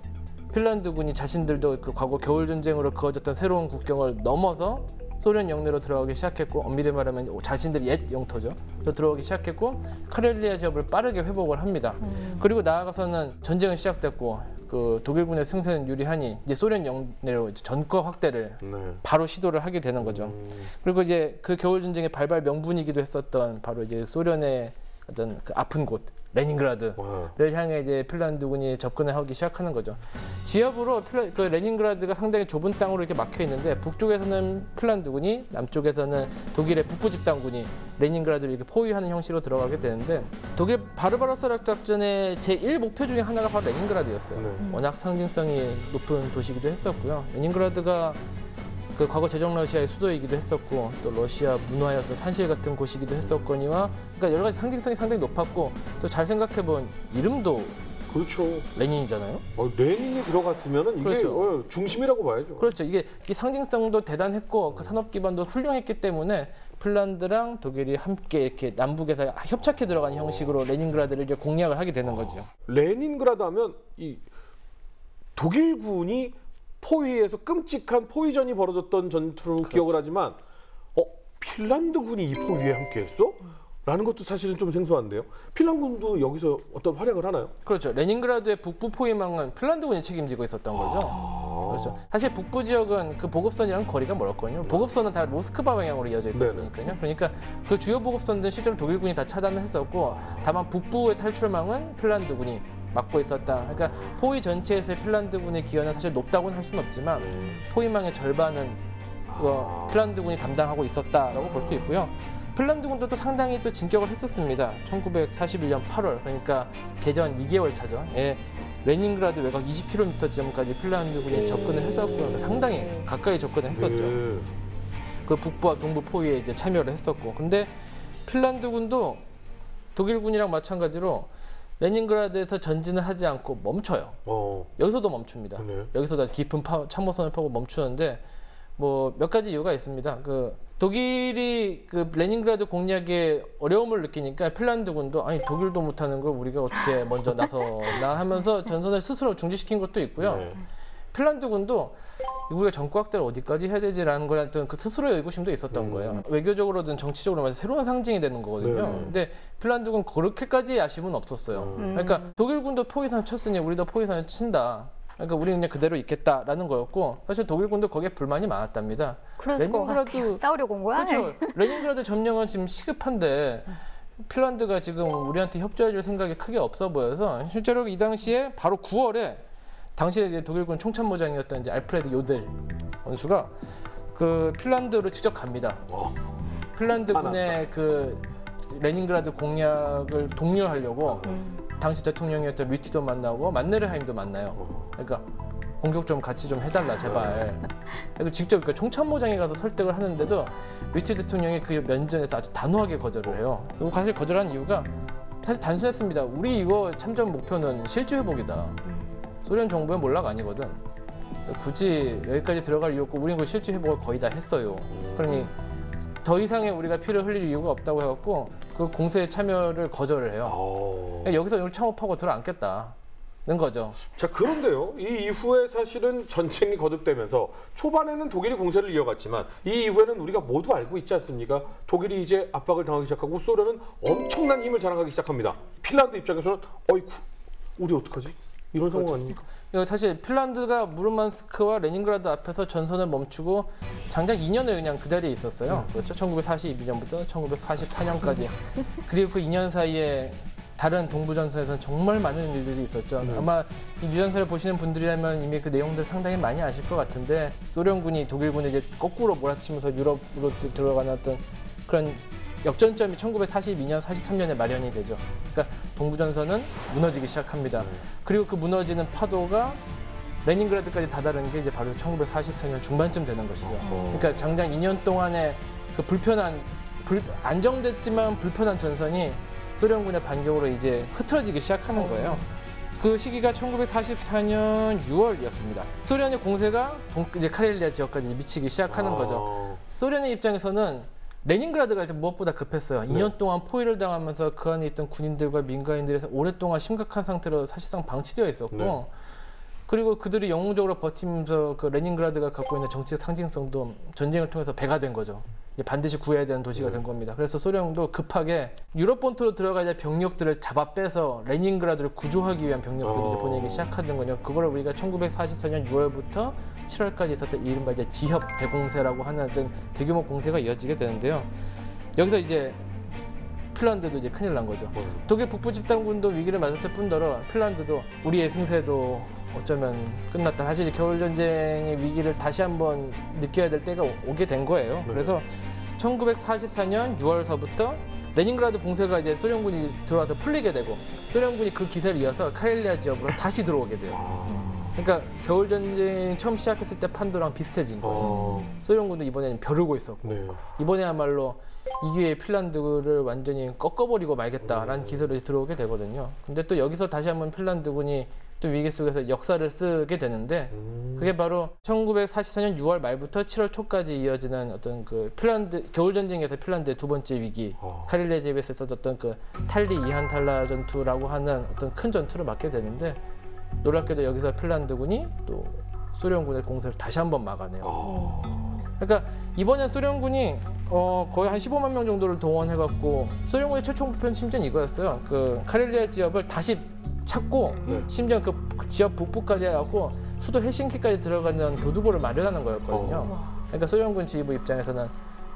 핀란드군이 자신들도 그 과거 겨울 전쟁으로 그어졌던 새로운 국경을 넘어서 소련 영내로 들어가기 시작했고, 엄밀히 말하면 자신들이 옛 영토죠. 들어가기 시작했고, 카렐리아 지역을 빠르게 회복을 합니다. 그리고 나아가서는 전쟁은 시작됐고, 그 독일군의 승세는 유리하니 이제 소련 영내로 전거 확대를 바로 시도를 하게 되는 거죠. 그리고 이제 그 겨울 전쟁의 발발 명분이기도 했었던 바로 이제 소련의 어떤 그 아픈 곳 레닌그라드를 향해 이제 핀란드군이 접근을 하기 시작하는 거죠. 지역으로 그 레닌그라드가 상당히 좁은 땅으로 이렇게 막혀 있는데, 북쪽에서는 핀란드군이, 남쪽에서는 독일의 북부 집단군이 레닌그라드를 이렇게 포위하는 형식으로 들어가게 되는데, 독일 바르바로사 작전의 제1 목표 중에 하나가 바로 레닌그라드였어요. 워낙 상징성이 높은 도시이기도 했었고요. 레닌그라드가 그 과거 제정 러시아의 수도이기도 했었고, 또 러시아 문화의 어떤 산실 같은 곳이기도 했었거니와, 그러니까 여러 가지 상징성이 상당히 높았고, 또 잘 생각해본 이름도 그렇죠. 레닌이잖아요. 레닌이 들어갔으면은 이게 그렇죠. 중심이라고 봐야죠. 그렇죠. 이게 이 상징성도 대단했고, 그 산업 기반도 훌륭했기 때문에 핀란드랑 독일이 함께 이렇게 남북에서 협착해 들어간 형식으로 레닌그라드를 이제 공략을 하게 되는 거죠. 레닌그라드 하면 이 독일군이 포위에서 끔찍한 포위전이 벌어졌던 전투로 그렇죠. 기억을 하지만, 핀란드군이 이 포위에 함께했어? 라는 것도 사실은 좀 생소한데요. 핀란드군도 여기서 어떤 활약을 하나요? 그렇죠. 레닌그라드의 북부 포위망은 핀란드군이 책임지고 있었던 거죠. 그렇죠. 사실 북부 지역은 그 보급선이랑 거리가 멀었거든요. 보급선은 다 모스크바 방향으로 이어져 있었으니까요. 그러니까 그 주요 보급선들은 실제로 독일군이 다 차단을 했었고, 다만 북부의 탈출망은 핀란드군이 막고 있었다. 그러니까 포위 전체에서의 핀란드군의 기여는 사실 높다고는 할 수는 없지만, 포위망의 절반은 핀란드군이 담당하고 있었다라고 볼 수 있고요. 핀란드군도 또 상당히 또 진격을 했었습니다. 1941년 8월, 그러니까 개전 2개월 차전에 레닌그라드 외곽 20km 지점까지 핀란드군이 접근을 했었고 상당히 가까이 접근을 했었죠. 그 북부와 동부 포위에 이제 참여를 했었고, 근데 핀란드군도 독일군이랑 마찬가지로 레닌그라드에서 전진을 하지 않고 멈춰요. 여기서도 멈춥니다. 여기서도 깊은 참호선을 파고 멈추는데 뭐 몇 가지 이유가 있습니다. 그 독일이 그 레닌그라드 공략에 어려움을 느끼니까 핀란드군도 아니 독일도 못하는 걸 우리가 어떻게 먼저 나서나 하면서 전선을 스스로 중지시킨 것도 있고요. 핀란드군도 우리가 전국 확대를 어디까지 해야 되지라는 걸 어떤 그 스스로의 의구심도 있었던 거예요. 외교적으로든 정치적으로든 새로운 상징이 되는 거거든요. 근데 핀란드군 그렇게까지 아쉬움은 없었어요. 그러니까 독일군도 포위선 쳤으니 우리도 포위선을 친다. 그러니까 우리는 그냥 그대로 있겠다라는 거였고, 사실 독일군도 거기에 불만이 많았답니다. 그래서 싸우려고 온 거야? 그렇죠. 레닌그라드 점령은 지금 시급한데 핀란드가 지금 우리한테 협조해줄 생각이 크게 없어 보여서 실제로 이 당시에 바로 9월에 당시에 이제 독일군 총참모장이었던 이제 알프레드 요델 원수가 그 핀란드로 직접 갑니다. 핀란드군의 그 레닌그라드 공략을 독려하려고 당시 대통령이었던 류티도 만나고 만네르하임도 만나요. 그러니까 공격 좀 같이 좀 해달라 제발. 그래서 직접 그 총참모장에 가서 설득을 하는데도 류티 대통령이 그 면전에서 아주 단호하게 거절을 해요. 그리고 사실 거절한 이유가 사실 단순했습니다. 우리 이거 참전 목표는 실주 회복이다. 소련 정부의 몰락 아니거든. 굳이 여기까지 들어갈 이유 없고 우리는 그 실주 회복을 거의 다 했어요. 그러니 더 이상의 우리가 피를 흘릴 이유가 없다고 해갖고 그 공세에 참여를 거절을 해요. 여기서 우리 참호파고 들어앉겠다는 거죠. 자, 그런데요. 이 이후에 사실은 전쟁이 거듭되면서 초반에는 독일이 공세를 이어갔지만 이 이후에는 우리가 모두 알고 있지 않습니까? 독일이 이제 압박을 당하기 시작하고 소련은 엄청난 힘을 자랑하기 시작합니다. 핀란드 입장에서는 어이쿠 우리 어떡하지? 이런 상황 아닙니까? 사실 핀란드가 무르만스크와 레닌그라드 앞에서 전선을 멈추고 장장 2년을 그냥 그 자리에 있었어요. 그렇죠? 1942년부터 1944년까지. 그리고 그 2년 사이에 다른 동부 전선에서는 정말 많은 일들이 있었죠. 아마 이 유전서를 보시는 분들이라면 이미 그 내용들 상당히 많이 아실 것 같은데 소련군이 독일군을 이제 거꾸로 몰아치면서 유럽으로 들어가는 어떤 그런 역전점이 1942년, 43년에 마련이 되죠. 그러니까 동부전선은 무너지기 시작합니다. 그리고 그 무너지는 파도가 레닌그라드까지 다다른 게 이제 바로 1944년 중반쯤 되는 것이죠. 그러니까 장장 2년 동안의 그 안정됐지만 불편한 전선이 소련군의 반격으로 이제 흐트러지기 시작하는 거예요. 그 시기가 1944년 6월이었습니다. 소련의 공세가 이제 카렐리아 지역까지 미치기 시작하는 거죠. 소련의 입장에서는 레닌그라드가 무엇보다 급했어요. 2년 동안 포위를 당하면서 그 안에 있던 군인들과 민간인들에서 오랫동안 심각한 상태로 사실상 방치되어 있었고, 그리고 그들이 영웅적으로 버티면서 그 레닌그라드가 갖고 있는 정치적 상징성도 전쟁을 통해서 배가 된 거죠. 이제 반드시 구해야 되는 도시가 된 겁니다. 그래서 소련도 급하게 유럽 본토로 들어가야 될 병력들을 잡아 빼서 레닌그라드를 구조하기 위한 병력들을 이제 보내기 시작하던 거죠. 그걸 우리가 1944년 6월부터 7월까지 있었던 이른바 이제 지협 대공세라고 하는 어떤 대규모 공세가 이어지게 되는데요. 여기서 이제 핀란드도 이제 큰일 난 거죠. 독일 북부 집단군도 위기를 맞았을 뿐더러 핀란드도 우리의 승세도 어쩌면 끝났다. 사실 겨울 전쟁의 위기를 다시 한번 느껴야 될 때가 오게 된 거예요. 그래서 1944년 6월서부터 레닌그라드 봉쇄가 이제 소련군이 들어와서 풀리게 되고 소련군이 그 기세를 이어서 카렐리아 지역으로 다시 들어오게 돼요. 그러니까 겨울 전쟁 처음 시작했을 때 판도랑 비슷해진 거예요. 소련군도 이번에는 벼르고 있었고 이번에야말로 이 기회에 핀란드를 완전히 꺾어버리고 말겠다라는 기세로 들어오게 되거든요. 근데 또 여기서 다시 한번 핀란드군이 또 위기 속에서 역사를 쓰게 되는데 그게 바로 1944년 6월 말부터 7월 초까지 이어지는 어떤 그 핀란드 겨울 전쟁에서 핀란드의 두 번째 위기 카렐리아 지역에서 있었던 그 탈리 이한탈라 전투라고 하는 어떤 큰 전투를 맞게 되는데 놀랍게도 여기서 핀란드군이 또 소련군의 공세를 다시 한번 막아내요. 그러니까 이번엔 소련군이 거의 한 15만 명 정도를 동원해갖고 소련군의 최초 목표는 심지어 이거였어요. 그 카렐리아 지역을 다시 찾고 심지어 그 지역 북부까지 해갖고 수도 헬싱키까지 들어가는 교두보를 마련하는 거였거든요. 그러니까 소련군 지휘부 입장에서는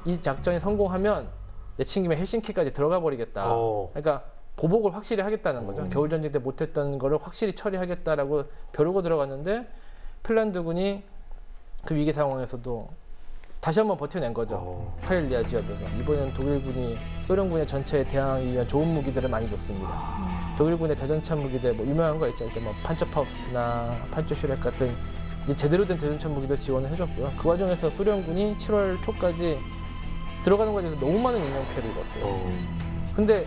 이 작전이 성공하면 내친김에 헬싱키까지 들어가 버리겠다. 그러니까 보복을 확실히 하겠다는 거죠. 겨울 전쟁 때 못했던 거를 확실히 처리하겠다라고 벼르고 들어갔는데 핀란드군이 그 위기 상황에서도 다시 한번 버텨낸 거죠. 카렐리아 지역에서. 이번에는 독일군이 소련군의 전체에 대항하기 위한 좋은 무기들을 많이 줬습니다. 독일군의 대전차 무기들 뭐 유명한 거 있죠. 뭐 판처파우스트나 판처슈렉 같은 이제 제대로 된 대전차 무기도 지원을 해줬고요. 그 과정에서 소련군이 7월 초까지 들어가는 과정에서 너무 많은 인명 피해를 입었어요. 근데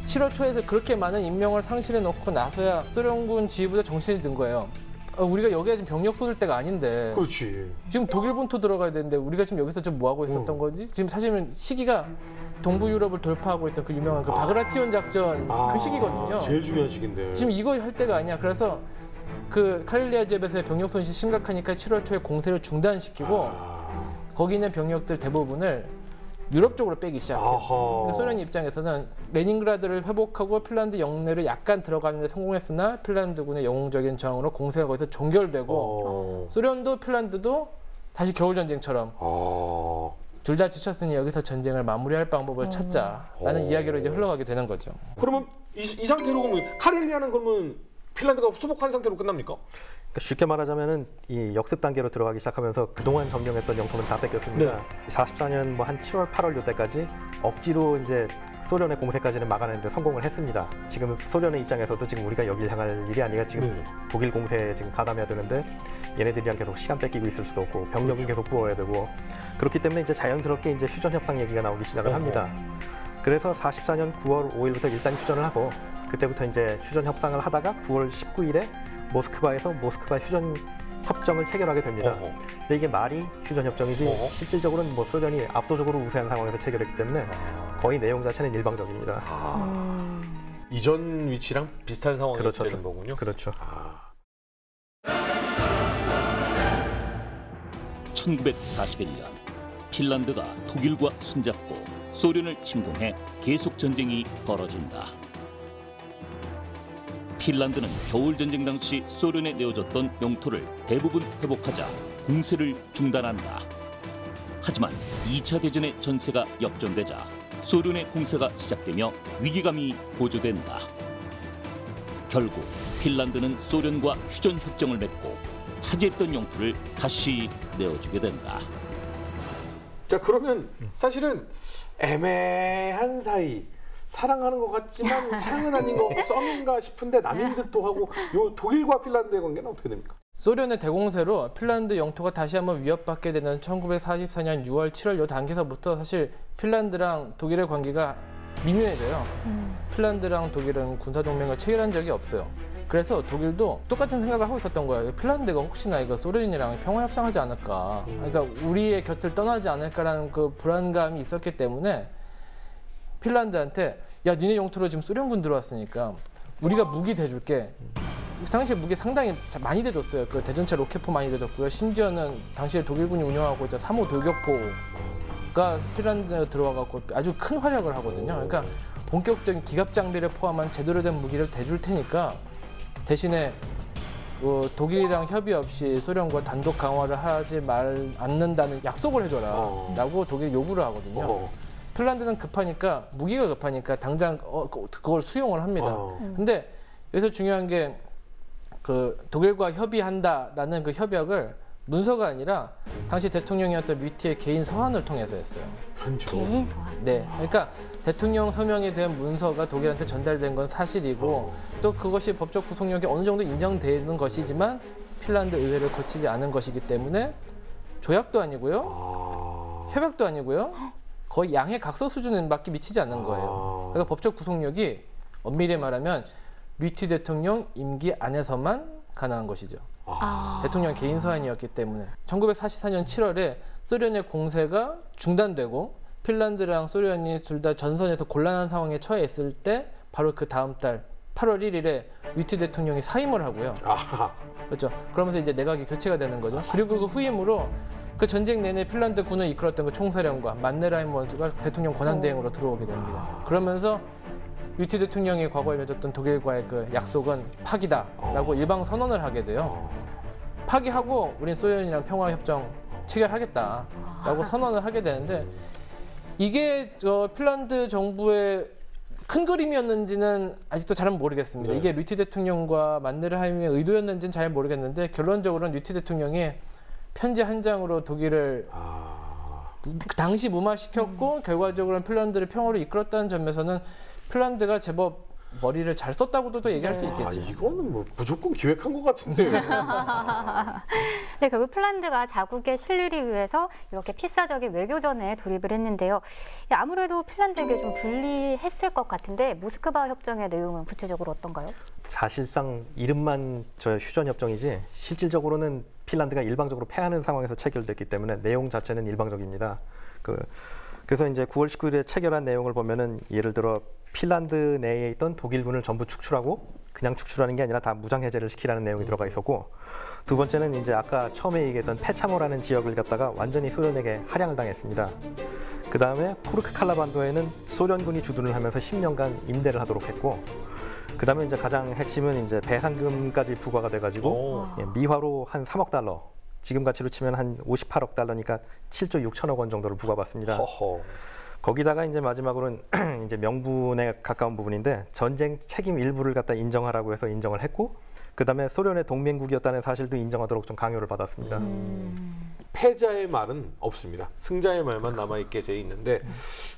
7월 초에서 그렇게 많은 인명을 상실해 놓고 나서야 소련군 지휘부가 정신이 든 거예요. 우리가 여기에 지금 병력 쏟을 때가 아닌데. 그렇지. 지금 독일 본토 들어가야 되는데 우리가 지금 여기서 좀 뭐 하고 있었던 거지? 지금 사실은 시기가 동부 유럽을 돌파하고 있던 그 유명한 그 바그라티온 작전 그 시기거든요. 제일 중요한 시기인데. 지금 이거 할 때가 아니야. 그래서 그 카렐리아 지역에서의 병력 손실 심각하니까 7월 초에 공세를 중단시키고 거기 있는 병력들 대부분을 유럽 쪽으로 빼기 시작해요. 그러니까 소련 입장에서는 레닌그라드를 회복하고 핀란드 영내를 약간 들어가는 데 성공했으나 핀란드군의 영웅적인 저항으로 공세가 거기서 종결되고 소련도 핀란드도 다시 겨울전쟁처럼 둘 다 지쳤으니 여기서 전쟁을 마무리할 방법을 찾자라는 이야기로 이제 흘러가게 되는 거죠. 그러면 이 상태로 그러면 카렐리아는 그러면 핀란드가 수복한 상태로 끝납니까? 그러니까 쉽게 말하자면은 이 역습 단계로 들어가기 시작하면서 그동안 점령했던 영토는 다 뺏겼습니다. 44년 뭐 한 7월, 8월 이때까지 억지로 이제 소련의 공세까지는 막아내는데 성공을 했습니다. 지금 소련의 입장에서도 지금 우리가 여길 향할 일이 아니라 지금 독일 공세에 지금 가담해야 되는데 얘네들이랑 계속 시간 뺏기고 있을 수도 없고 병력은 계속 부어야 되고 그렇기 때문에 이제 자연스럽게 이제 휴전 협상 얘기가 나오기 시작을 합니다. 그래서 44년 9월 5일부터 일단 휴전을 하고 그때부터 이제 휴전 협상을 하다가 9월 19일에 모스크바에서 모스크바 휴전 협정을 체결하게 됩니다. 근데 이게 말이 휴전 협정이지 실질적으로는 뭐 소련이 압도적으로 우세한 상황에서 체결했기 때문에 거의 내용 자체는 일방적입니다. 이전 위치랑 비슷한 상황이 그렇죠. 되는 거군요. 그렇죠. 1941년 핀란드가 독일과 손잡고 소련을 침공해 계속 전쟁이 벌어진다. 핀란드는 겨울전쟁 당시 소련에 내어줬던 영토를 대부분 회복하자 공세를 중단한다. 하지만 2차 대전의 전세가 역전되자 소련의 공세가 시작되며 위기감이 고조된다. 결국 핀란드는 소련과 휴전 협정을 맺고 차지했던 영토를 다시 내어주게 된다. 자, 그러면 사실은 애매한 사이, 사랑하는 것 같지만 사랑은 아닌 것 같고 썸인가 싶은데 남인 듯도 하고 요 독일과 핀란드의 관계는 어떻게 됩니까? 소련의 대공세로 핀란드 영토가 다시 한번 위협받게 되는 1944년 6월, 7월 요 단계서부터 사실 핀란드랑 독일의 관계가 미묘해져요. 핀란드랑 독일은 군사동맹을 체결한 적이 없어요. 그래서 독일도 똑같은 생각을 하고 있었던 거예요. 핀란드가 혹시나 이거 소련이랑 평화협상하지 않을까. 그러니까 우리의 곁을 떠나지 않을까라는 그 불안감이 있었기 때문에 핀란드한테 야, 니네 영토로 지금 소련군 들어왔으니까 우리가 무기 대줄게. 당시에 무기 상당히 많이 대줬어요. 그 대전차 로켓포 많이 대줬고요. 심지어는 당시에 독일군이 운영하고 있던 3호 돌격포가 핀란드에 들어와갖고 아주 큰 활약을 하거든요. 그러니까 본격적인 기갑 장비를 포함한 제대로 된 무기를 대줄 테니까 대신에 독일이랑 협의 없이 소련과 단독 강화를 하지 않는다는 약속을 해줘라 라고 독일이 요구를 하거든요. 핀란드는 급하니까, 무기가 급하니까 당장 그걸 수용을 합니다. 근데 여기서 중요한 게 그 독일과 협의한다라는 그 협약을 문서가 아니라 당시 대통령이었던 류티의 개인 서한을 통해서 했어요. 개인 서한. 네, 그러니까 대통령 서명이 된 문서가 독일한테 전달된 건 사실이고 또 그것이 법적 구속력이 어느 정도 인정되는 것이지만 핀란드 의회를 거치지 않은 것이기 때문에 조약도 아니고요, 협약도 아니고요, 거의 양해 각서 수준밖에 미치지 않는 거예요. 그러니까 법적 구속력이 엄밀히 말하면 류티 대통령 임기 안에서만 가능한 것이죠. 대통령 개인 서한이었기 때문에 1944년 7월에 소련의 공세가 중단되고 핀란드랑 소련이 둘 다 전선에서 곤란한 상황에 처해 있을 때 바로 그 다음 달 8월 1일에 류티 대통령이 사임을 하고요. 그렇죠. 그러면서 이제 내각이 교체가 되는 거죠. 그리고 그 후임으로 그 전쟁 내내 핀란드 군을 이끌었던 그 총사령과 만네라임 원주가 대통령 권한대행으로 들어오게 됩니다. 그러면서 류티 대통령이 과거에 맺었던 독일과의 그 약속은 파기다라고 일방 선언을 하게 돼요. 파기하고 우린 소련이랑 평화협정 체결하겠다라고 선언을 하게 되는데 이게 핀란드 정부의 큰 그림이었는지는 아직도 잘은 모르겠습니다. 이게 류티 대통령과 만네르하임의 의도였는지는 잘 모르겠는데 결론적으로는 류티 대통령이 편지 한 장으로 독일을 당시 무마시켰고 결과적으로는 핀란드를 평화로 이끌었다는 점에서는 핀란드가 제법 머리를 잘 썼다고도 또 얘기할 수 있겠죠. 이거는 뭐 무조건 기획한 것 같은데. 네, 결국 핀란드가 자국의 실리를 위해서 이렇게 필사적인 외교전에 돌입을 했는데요. 아무래도 핀란드에게 좀 불리했을 것 같은데 모스크바 협정의 내용은 구체적으로 어떤가요? 사실상 이름만 저 휴전 협정이지 실질적으로는 핀란드가 일방적으로 패하는 상황에서 체결됐기 때문에 내용 자체는 일방적입니다. 그래서 이제 9월 19일에 체결한 내용을 보면은 예를 들어 핀란드 내에 있던 독일군을 전부 축출하고 그냥 축출하는 게 아니라 다 무장 해제를 시키라는 내용이 들어가 있었고, 두 번째는 이제 아까 처음에 얘기했던 페차모라는 지역을 갖다가 완전히 소련에게 할양을 당했습니다. 그 다음에 포르크 칼라반도에는 소련군이 주둔을 하면서 10년간 임대를 하도록 했고, 그 다음에 이제 가장 핵심은 이제 배상금까지 부과가 돼가지고 미화로 한 3억 달러, 지금 가치로 치면 한 58억 달러니까 7조 6천억 원 정도를 부과받습니다. 허허. 거기다가 이제 마지막으로는 이제 명분에 가까운 부분인데 전쟁 책임 일부를 갖다 인정하라고 해서 인정을 했고, 그다음에 소련의 동맹국이었다는 사실도 인정하도록 좀 강요를 받았습니다. 패자의 말은 없습니다. 승자의 말만 남아있게 돼 있는데,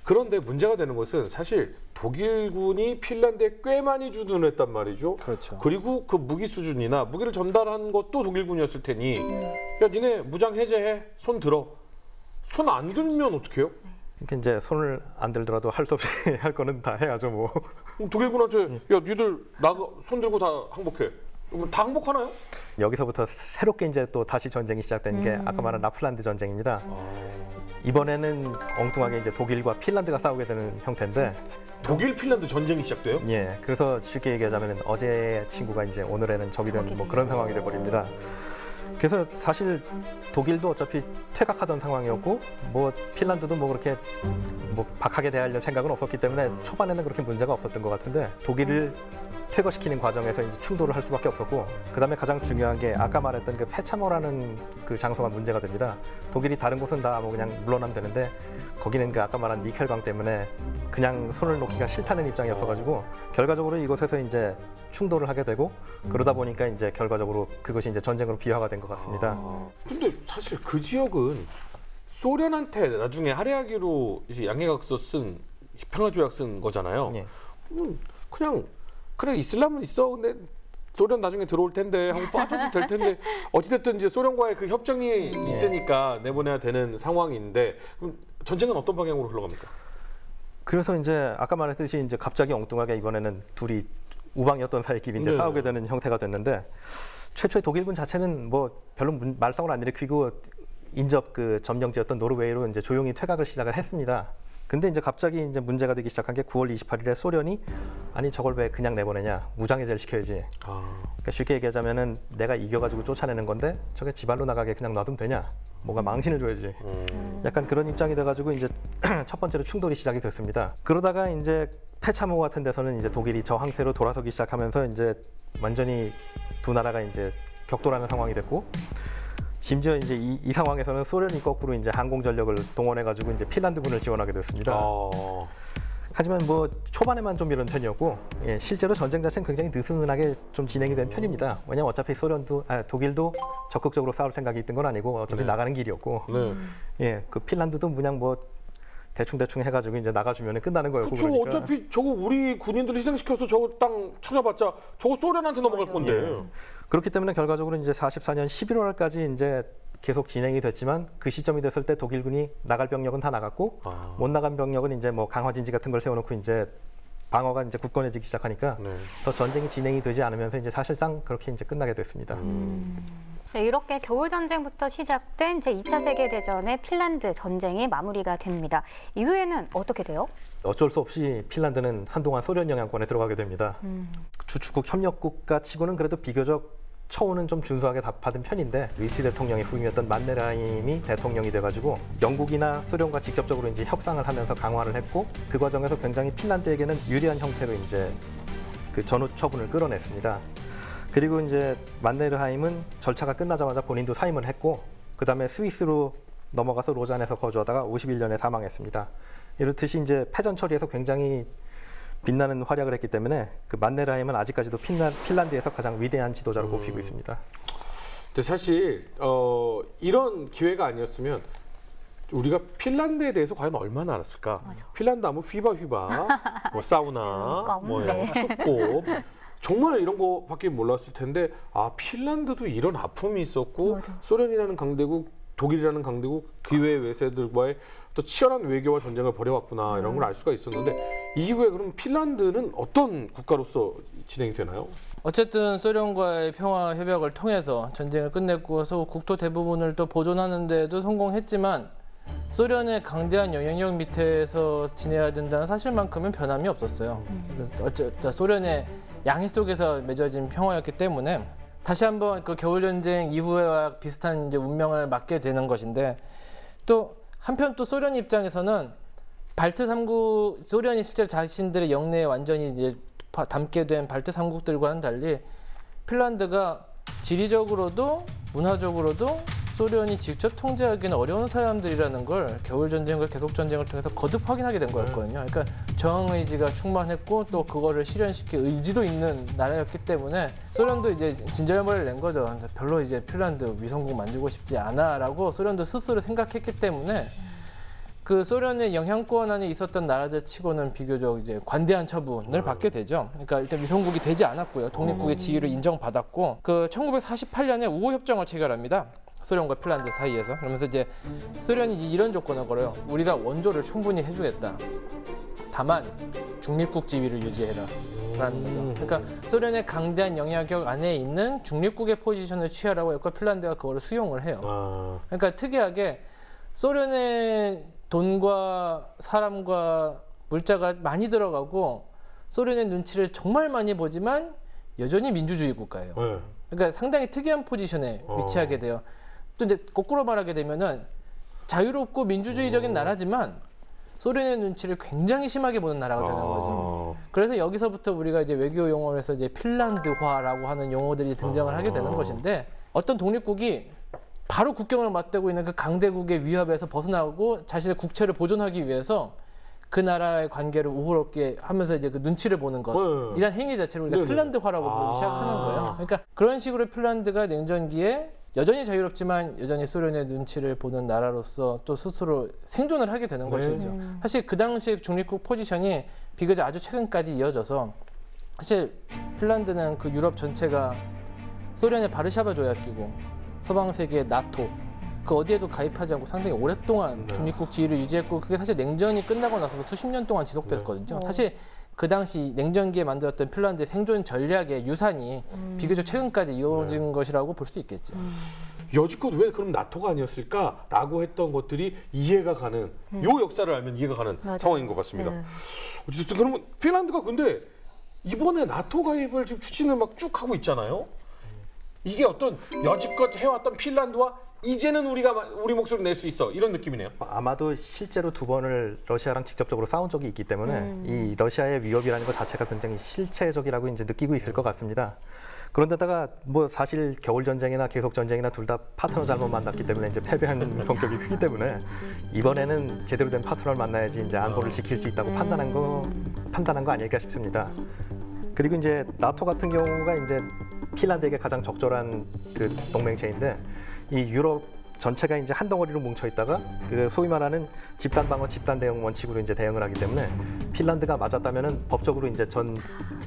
그런데 문제가 되는 것은 사실 독일군이 핀란드에 꽤 많이 주둔했단 말이죠. 그렇죠. 그리고 그 무기 수준이나 무기를 전달한 것도 독일군이었을 테니 야 니네 무장 해제해, 손 들어. 손 안 들면 어떡해요? 그러니까 이제 손을 안 들더라도 할 수 없이 할 거는 다 해야죠 뭐. 독일군한테 야 니들 나가 손 들고 다 항복해. 그럼 다 항복하나요? 여기서부터 새롭게 이제 또 다시 전쟁이 시작된 게 아까 말한 라플란드 전쟁입니다. 이번에는 엉뚱하게 이제 독일과 핀란드가 싸우게 되는 형태인데, 독일 핀란드 전쟁이 시작돼요? 예, 그래서 쉽게 얘기하자면 어제 친구가 이제 오늘에는 적이 되는 뭐 그런 상황이 돼 버립니다. 그래서 사실 독일도 어차피 퇴각하던 상황이었고, 뭐 핀란드도 뭐 그렇게 뭐 박하게 대할 생각은 없었기 때문에 초반에는 그렇게 문제가 없었던 것 같은데, 독일을 퇴거시키는 과정에서 이제 충돌을 할 수밖에 없었고, 그다음에 가장 중요한 게 아까 말했던 그 페차모라는 그 장소가 문제가 됩니다. 독일이 다른 곳은 다 뭐 그냥 물러나면 되는데 거기는 그 아까 말한 니켈광 때문에 그냥 손을 놓기가 싫다는 입장이었어가지고 결과적으로 이곳에서 이제 충돌을 하게 되고, 그러다 보니까 이제 결과적으로 그것이 이제 전쟁으로 비화가 된 것 같습니다. 근데 사실 그 지역은 소련한테 나중에 할애하기로 이제 양해각서 쓴 평화조약 쓴 거잖아요. 예. 그냥 그래 있으려면 있어. 근데 소련 나중에 들어올 텐데 하고 빠져도 될 텐데 어찌됐든 이제 소련과의 그 협정이 있으니까 내보내야 되는 상황인데, 그럼 전쟁은 어떤 방향으로 흘러갑니까? 그래서 이제 아까 말했듯이 이제 갑자기 엉뚱하게 이번에는 둘이 우방이었던 사이끼리 이제 싸우게 되는 형태가 됐는데, 최초의 독일군 자체는 뭐 별로 말썽을 안 일으키고 인접 그 점령지였던 노르웨이로 이제 조용히 퇴각을 시작을 했습니다. 근데 이제 갑자기 이제 문제가 되기 시작한 게 9월 28일에 소련이 아니 저걸 왜 그냥 내보내냐, 무장해제를 시켜야지. 그러니까 쉽게 얘기하자면은 내가 이겨가지고 쫓아내는 건데 저게 지발로 나가게 그냥 놔두면 되냐, 뭔가 망신을 줘야지. 약간 그런 입장이 돼가지고 이제 첫 번째로 충돌이 시작이 됐습니다. 그러다가 이제 페차모 같은 데서는 이제 독일이 저항세로 돌아서기 시작하면서 이제 완전히 두 나라가 이제 격돌하는 상황이 됐고, 심지어 이제 이 상황에서는 소련이 거꾸로 이제 항공 전력을 동원해가지고 이제 핀란드군을 지원하게 됐습니다. 하지만 뭐 초반에만 좀 이런 편이었고, 예, 실제로 전쟁 자체는 굉장히 느슨하게 좀 진행이 된 편입니다. 왜냐하면 어차피 독일도 적극적으로 싸울 생각이 있던 건 아니고 어차피 나가는 길이었고, 예, 그 핀란드도 그냥 뭐 대충 해가지고 이제 나가주면 끝나는 거였고. 그렇죠. 그러니까. 어차피 저거 우리 군인들 희생시켜서 저거 땅 찾아봤자 저거 소련한테 넘어갈 건데. 예. 그렇기 때문에 결과적으로 이제 44년 11월까지 이제 계속 진행이 됐지만, 그 시점이 됐을 때 독일군이 나갈 병력은 다 나갔고, 못 나간 병력은 이제 뭐 강화진지 같은 걸 세워놓고 이제 방어가 이제 굳건해지기 시작하니까 더 전쟁이 진행이 되지 않으면서 이제 사실상 그렇게 이제 끝나게 됐습니다. 네, 이렇게 겨울전쟁부터 시작된 제2차 세계대전의 핀란드 전쟁이 마무리가 됩니다. 이후에는 어떻게 돼요? 어쩔 수 없이 핀란드는 한동안 소련 영향권에 들어가게 됩니다. 주축국 협력국가 치고는 그래도 비교적 처우는 좀 준수하게 받은 편인데, 위티 대통령의 후임이었던 만네르하임이 대통령이 돼가지고 영국이나 소련과 직접적으로 이제 협상을 하면서 강화를 했고, 그 과정에서 굉장히 핀란드에게는 유리한 형태로 이제 그 전후 처분을 끌어냈습니다. 그리고 이제 만네르하임은 절차가 끝나자마자 본인도 사임을 했고, 그 다음에 스위스로 넘어가서 로잔에서 거주하다가 51년에 사망했습니다. 이렇듯이 이제 패전 처리에서 굉장히 빛나는 활약을 했기 때문에 그 만네르하임은 아직까지도 핀란드에서 가장 위대한 지도자로 꼽히고 있습니다. 근데 사실 이런 기회가 아니었으면 우리가 핀란드에 대해서 과연 얼마나 알았을까? 핀란드 하면 휘바, 뭐 사우나, 뭐 네. 춥고 정말 이런 거밖에 몰랐을 텐데 핀란드도 이런 아픔이 있었고 맞아. 소련이라는 강대국, 독일이라는 강대국, 기회 외세들과의 또 치열한 외교와 전쟁을 벌여왔구나 이런 걸 알 수가 있었는데 이후에 그럼 핀란드는 어떤 국가로서 진행이 되나요? 어쨌든 소련과의 평화 협약을 통해서 전쟁을 끝냈고 국토 대부분을 또 보존하는 데도 성공했지만 소련의 강대한 영향력 밑에서 지내야 된다는 사실만큼은 변함이 없었어요. 어쨌든 소련의 양해 속에서 맺어진 평화였기 때문에 다시 한번 그 겨울 전쟁 이후와 비슷한 이제 운명을 맞게 되는 것인데 또 한편 또 소련 입장에서는 발트 3국 소련이 실제로 자신들의 영내에 완전히 이제 담게 된 발트 3국들과는 달리 핀란드가 지리적으로도 문화적으로도 소련이 직접 통제하기는 어려운 사람들이라는 걸 겨울 전쟁과 계속 전쟁을 통해서 거듭 확인하게 된 거였거든요. 그러니까 저항 의지가 충만했고 또 그거를 실현시킬 의지도 있는 나라였기 때문에 소련도 이제 진절머리를 낸 거죠. 별로 이제 핀란드 위성국 만들고 싶지 않아라고 소련도 스스로 생각했기 때문에 그 소련의 영향권 안에 있었던 나라들 치고는 비교적 이제 관대한 처분을 받게 되죠. 그러니까 일단 위성국이 되지 않았고요. 독립국의 지위를 인정받았고 그 1948년에 우호 협정을 체결합니다. 소련과 핀란드 사이에서. 그러면서 이제 소련이 이런 조건을 걸어요. 우리가 원조를 충분히 해주겠다. 다만 중립국 지위를 유지해라. 라는 거죠. 그러니까 소련의 강대한 영향력 안에 있는 중립국의 포지션을 취하라고 했고 핀란드가 그거를 수용을 해요. 그러니까 특이하게 소련의 돈과 사람과 물자가 많이 들어가고 소련의 눈치를 정말 많이 보지만 여전히 민주주의 국가예요. 그러니까 상당히 특이한 포지션에 위치하게 돼요. 또 이제 거꾸로 말하게 되면은 자유롭고 민주주의적인 나라지만 소련의 눈치를 굉장히 심하게 보는 나라가 되는 거죠. 그래서 여기서부터 우리가 이제 외교 용어에서 이제 핀란드화라고 하는 용어들이 등장을 하게 되는 것인데 어떤 독립국이 바로 국경을 맞대고 있는 그 강대국의 위협에서 벗어나고 자신의 국채를 보존하기 위해서 그 나라의 관계를 우호롭게 하면서 이제 그 눈치를 보는 것 이런 행위 자체를 우리가 핀란드화라고 부르기 시작하는 거예요. 그러니까 그런 식으로 핀란드가 냉전기에 여전히 자유롭지만 여전히 소련의 눈치를 보는 나라로서 또 스스로 생존을 하게 되는 것이죠. 사실 그 당시 중립국 포지션이 비교적 아주 최근까지 이어져서 사실 핀란드는 그 유럽 전체가 소련의 바르샤바 조약기구 서방 세계의 나토 그 어디에도 가입하지 않고 상당히 오랫동안 중립국 지위를 유지했고 그게 사실 냉전이 끝나고 나서도 수십 년 동안 지속됐거든요. 사실 그 당시 냉전기에 만들었던 핀란드의 생존 전략의 유산이 비교적 최근까지 이어진 것이라고 볼 수 있겠죠. 여지껏 왜 그럼 나토가 아니었을까라고 했던 것들이 이해가 가는 요 역사를 알면 이해가 가는 상황인 것 같습니다. 어쨌든 그러면 핀란드가 근데 이번에 나토 가입을 지금 추진을 막 쭉 하고 있잖아요. 이게 어떤 여지껏 해왔던 핀란드와 이제는 우리가 우리 목소리를 낼 수 있어 이런 느낌이네요. 아마도 실제로 두 번을 러시아랑 직접적으로 싸운 적이 있기 때문에 이 러시아의 위협이라는 것 자체가 굉장히 실체적이라고 이제 느끼고 있을 것 같습니다. 그런데다가 뭐 사실 겨울 전쟁이나 계속 전쟁이나 둘 다 파트너 잘못 만났기 때문에 이제 패배한 성격이 크기 때문에 이번에는 제대로 된 파트너를 만나야지 이제 안보를 지킬 수 있다고 판단한 거 아닐까 싶습니다. 그리고 이제 나토 같은 경우가 이제 핀란드에게 가장 적절한 그 동맹체인데 이 유럽 전체가 이제 한 덩어리로 뭉쳐 있다가 그 소위 말하는 집단 방어, 집단 대응 원칙으로 이제 대응을 하기 때문에 핀란드가 맞았다면은 법적으로 이제 전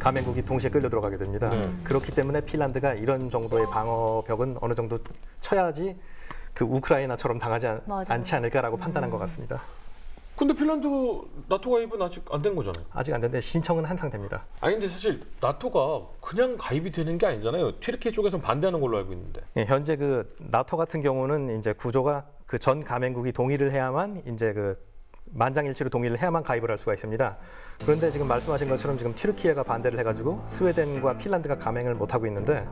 가맹국이 동시에 끌려 들어가게 됩니다. 그렇기 때문에 핀란드가 이런 정도의 방어벽은 어느 정도 쳐야지 그 우크라이나처럼 당하지 않지 않을까라고 판단한 것 같습니다. 근데 핀란드 나토 가입은 아직 안 된 거잖아요. 아직 안 됐는데 신청은 한 상태입니다. 아니 근데 사실 나토가 그냥 가입이 되는 게 아니잖아요. 튀르키 쪽에서는 반대하는 걸로 알고 있는데. 예, 현재 그 나토 같은 경우는 이제 구조가 그 전 가맹국이 동의를 해야만 이제 그 만장일치로 동의를 해야만 가입을 할 수가 있습니다. 그런데 지금 말씀하신 것처럼 지금 튀르키예가 반대를 해가지고 스웨덴과 핀란드가 가맹을 못 하고 있는데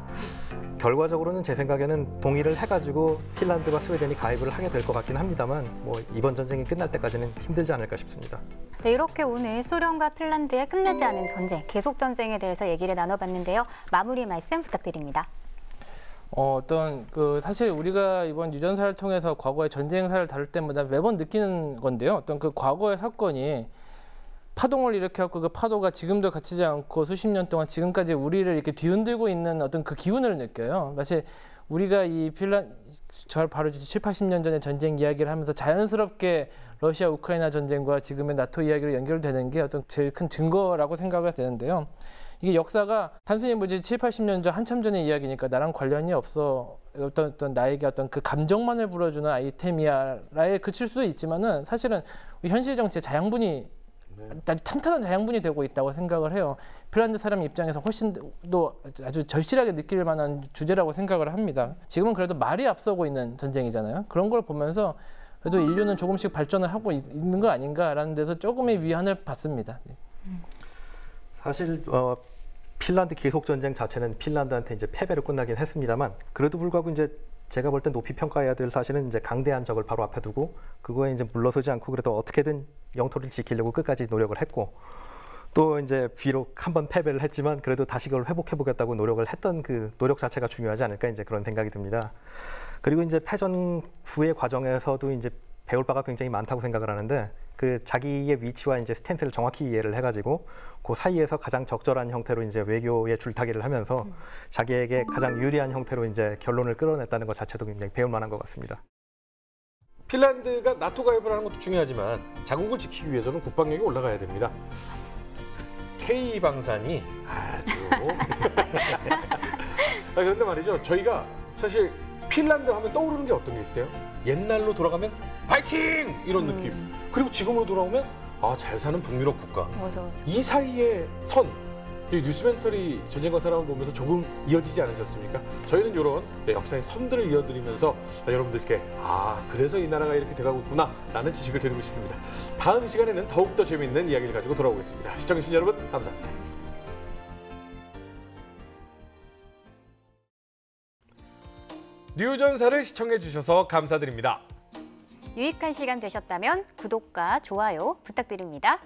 결과적으로는 제 생각에는 동의를 해가지고 핀란드와 스웨덴이 가입을 하게 될 것 같긴 합니다만 뭐 이번 전쟁이 끝날 때까지는 힘들지 않을까 싶습니다. 네, 이렇게 오늘 소련과 핀란드의 끝나지 않은 전쟁, 계속 전쟁에 대해서 얘기를 나눠봤는데요. 마무리 말씀 부탁드립니다. 사실 우리가 이번 유전사를 통해서 과거의 전쟁사를 다룰 때마다 매번 느끼는 건데요. 어떤 그 과거의 사건이 파동을 일으켜갖고 그 파도가 지금도 갇히지 않고 수십 년 동안 지금까지 우리를 이렇게 뒤흔들고 있는 어떤 그 기운을 느껴요. 마치 우리가 이 저 바로 7, 80년 전의 전쟁 이야기를 하면서 자연스럽게 러시아 우크라이나 전쟁과 지금의 나토 이야기로 연결되는 게 어떤 제일 큰 증거라고 생각이 되는데요. 이게 역사가 단순히 뭐지 7, 80년 전 한참 전의 이야기니까 나랑 관련이 없어 어떤 나에게 어떤 그 감정만을 불어주는 아이템이야라에 그칠 수도 있지만은 사실은 현실 정치의 자양분이 아주 탄탄한 자양분이 되고 있다고 생각을 해요. 핀란드 사람 입장에서 훨씬 더 아주 절실하게 느낄 만한 주제라고 생각을 합니다. 지금은 그래도 말이 앞서고 있는 전쟁이잖아요. 그런 걸 보면서 그래도 인류는 조금씩 발전을 하고 있는 거 아닌가라는 데서 조금의 위안을 받습니다. 사실 핀란드 계속 전쟁 자체는 핀란드한테 이제 패배로 끝나긴 했습니다만 그래도 불구하고 이제 제가 볼 땐 높이 평가해야 될 사실은 이제 강대한 적을 바로 앞에 두고 그거에 이제 물러서지 않고 그래도 어떻게든 영토를 지키려고 끝까지 노력을 했고 또 이제 비록 한번 패배를 했지만 그래도 다시 그걸 회복해 보겠다고 노력을 했던 그 노력 자체가 중요하지 않을까 이제 그런 생각이 듭니다. 그리고 이제 패전 후의 과정에서도 이제 배울 바가 굉장히 많다고 생각을 하는데 그 자기의 위치와 이제 스탠스를 정확히 이해를 해가지고 그 사이에서 가장 적절한 형태로 이제 외교의 줄타기를 하면서 자기에게 가장 유리한 형태로 이제 결론을 끌어냈다는 것 자체도 굉장히 배울 만한 것 같습니다. 핀란드가 나토 가입을 하는 것도 중요하지만 자국을 지키기 위해서는 국방력이 올라가야 됩니다. K방산이 아주 그런데 말이죠. 저희가 사실 핀란드 하면 떠오르는 게 어떤 게 있어요? 옛날로 돌아가면 바이킹! 이런 느낌. 그리고 지금으로 돌아오면 잘 사는 북유럽 국가. 맞아. 이 사이의 선, 이 뉴스멘터리 전쟁과 사랑을 보면서 조금 이어지지 않으셨습니까? 저희는 이런 역사의 선들을 이어드리면서 여러분들께 그래서 이 나라가 이렇게 돼가고 있구나 라는 지식을 드리고 싶습니다. 다음 시간에는 더욱더 재미있는 이야기를 가지고 돌아오겠습니다. 시청해주신 여러분 감사합니다. 뉴전사를 시청해주셔서 감사드립니다. 유익한 시간 되셨다면 구독과 좋아요 부탁드립니다.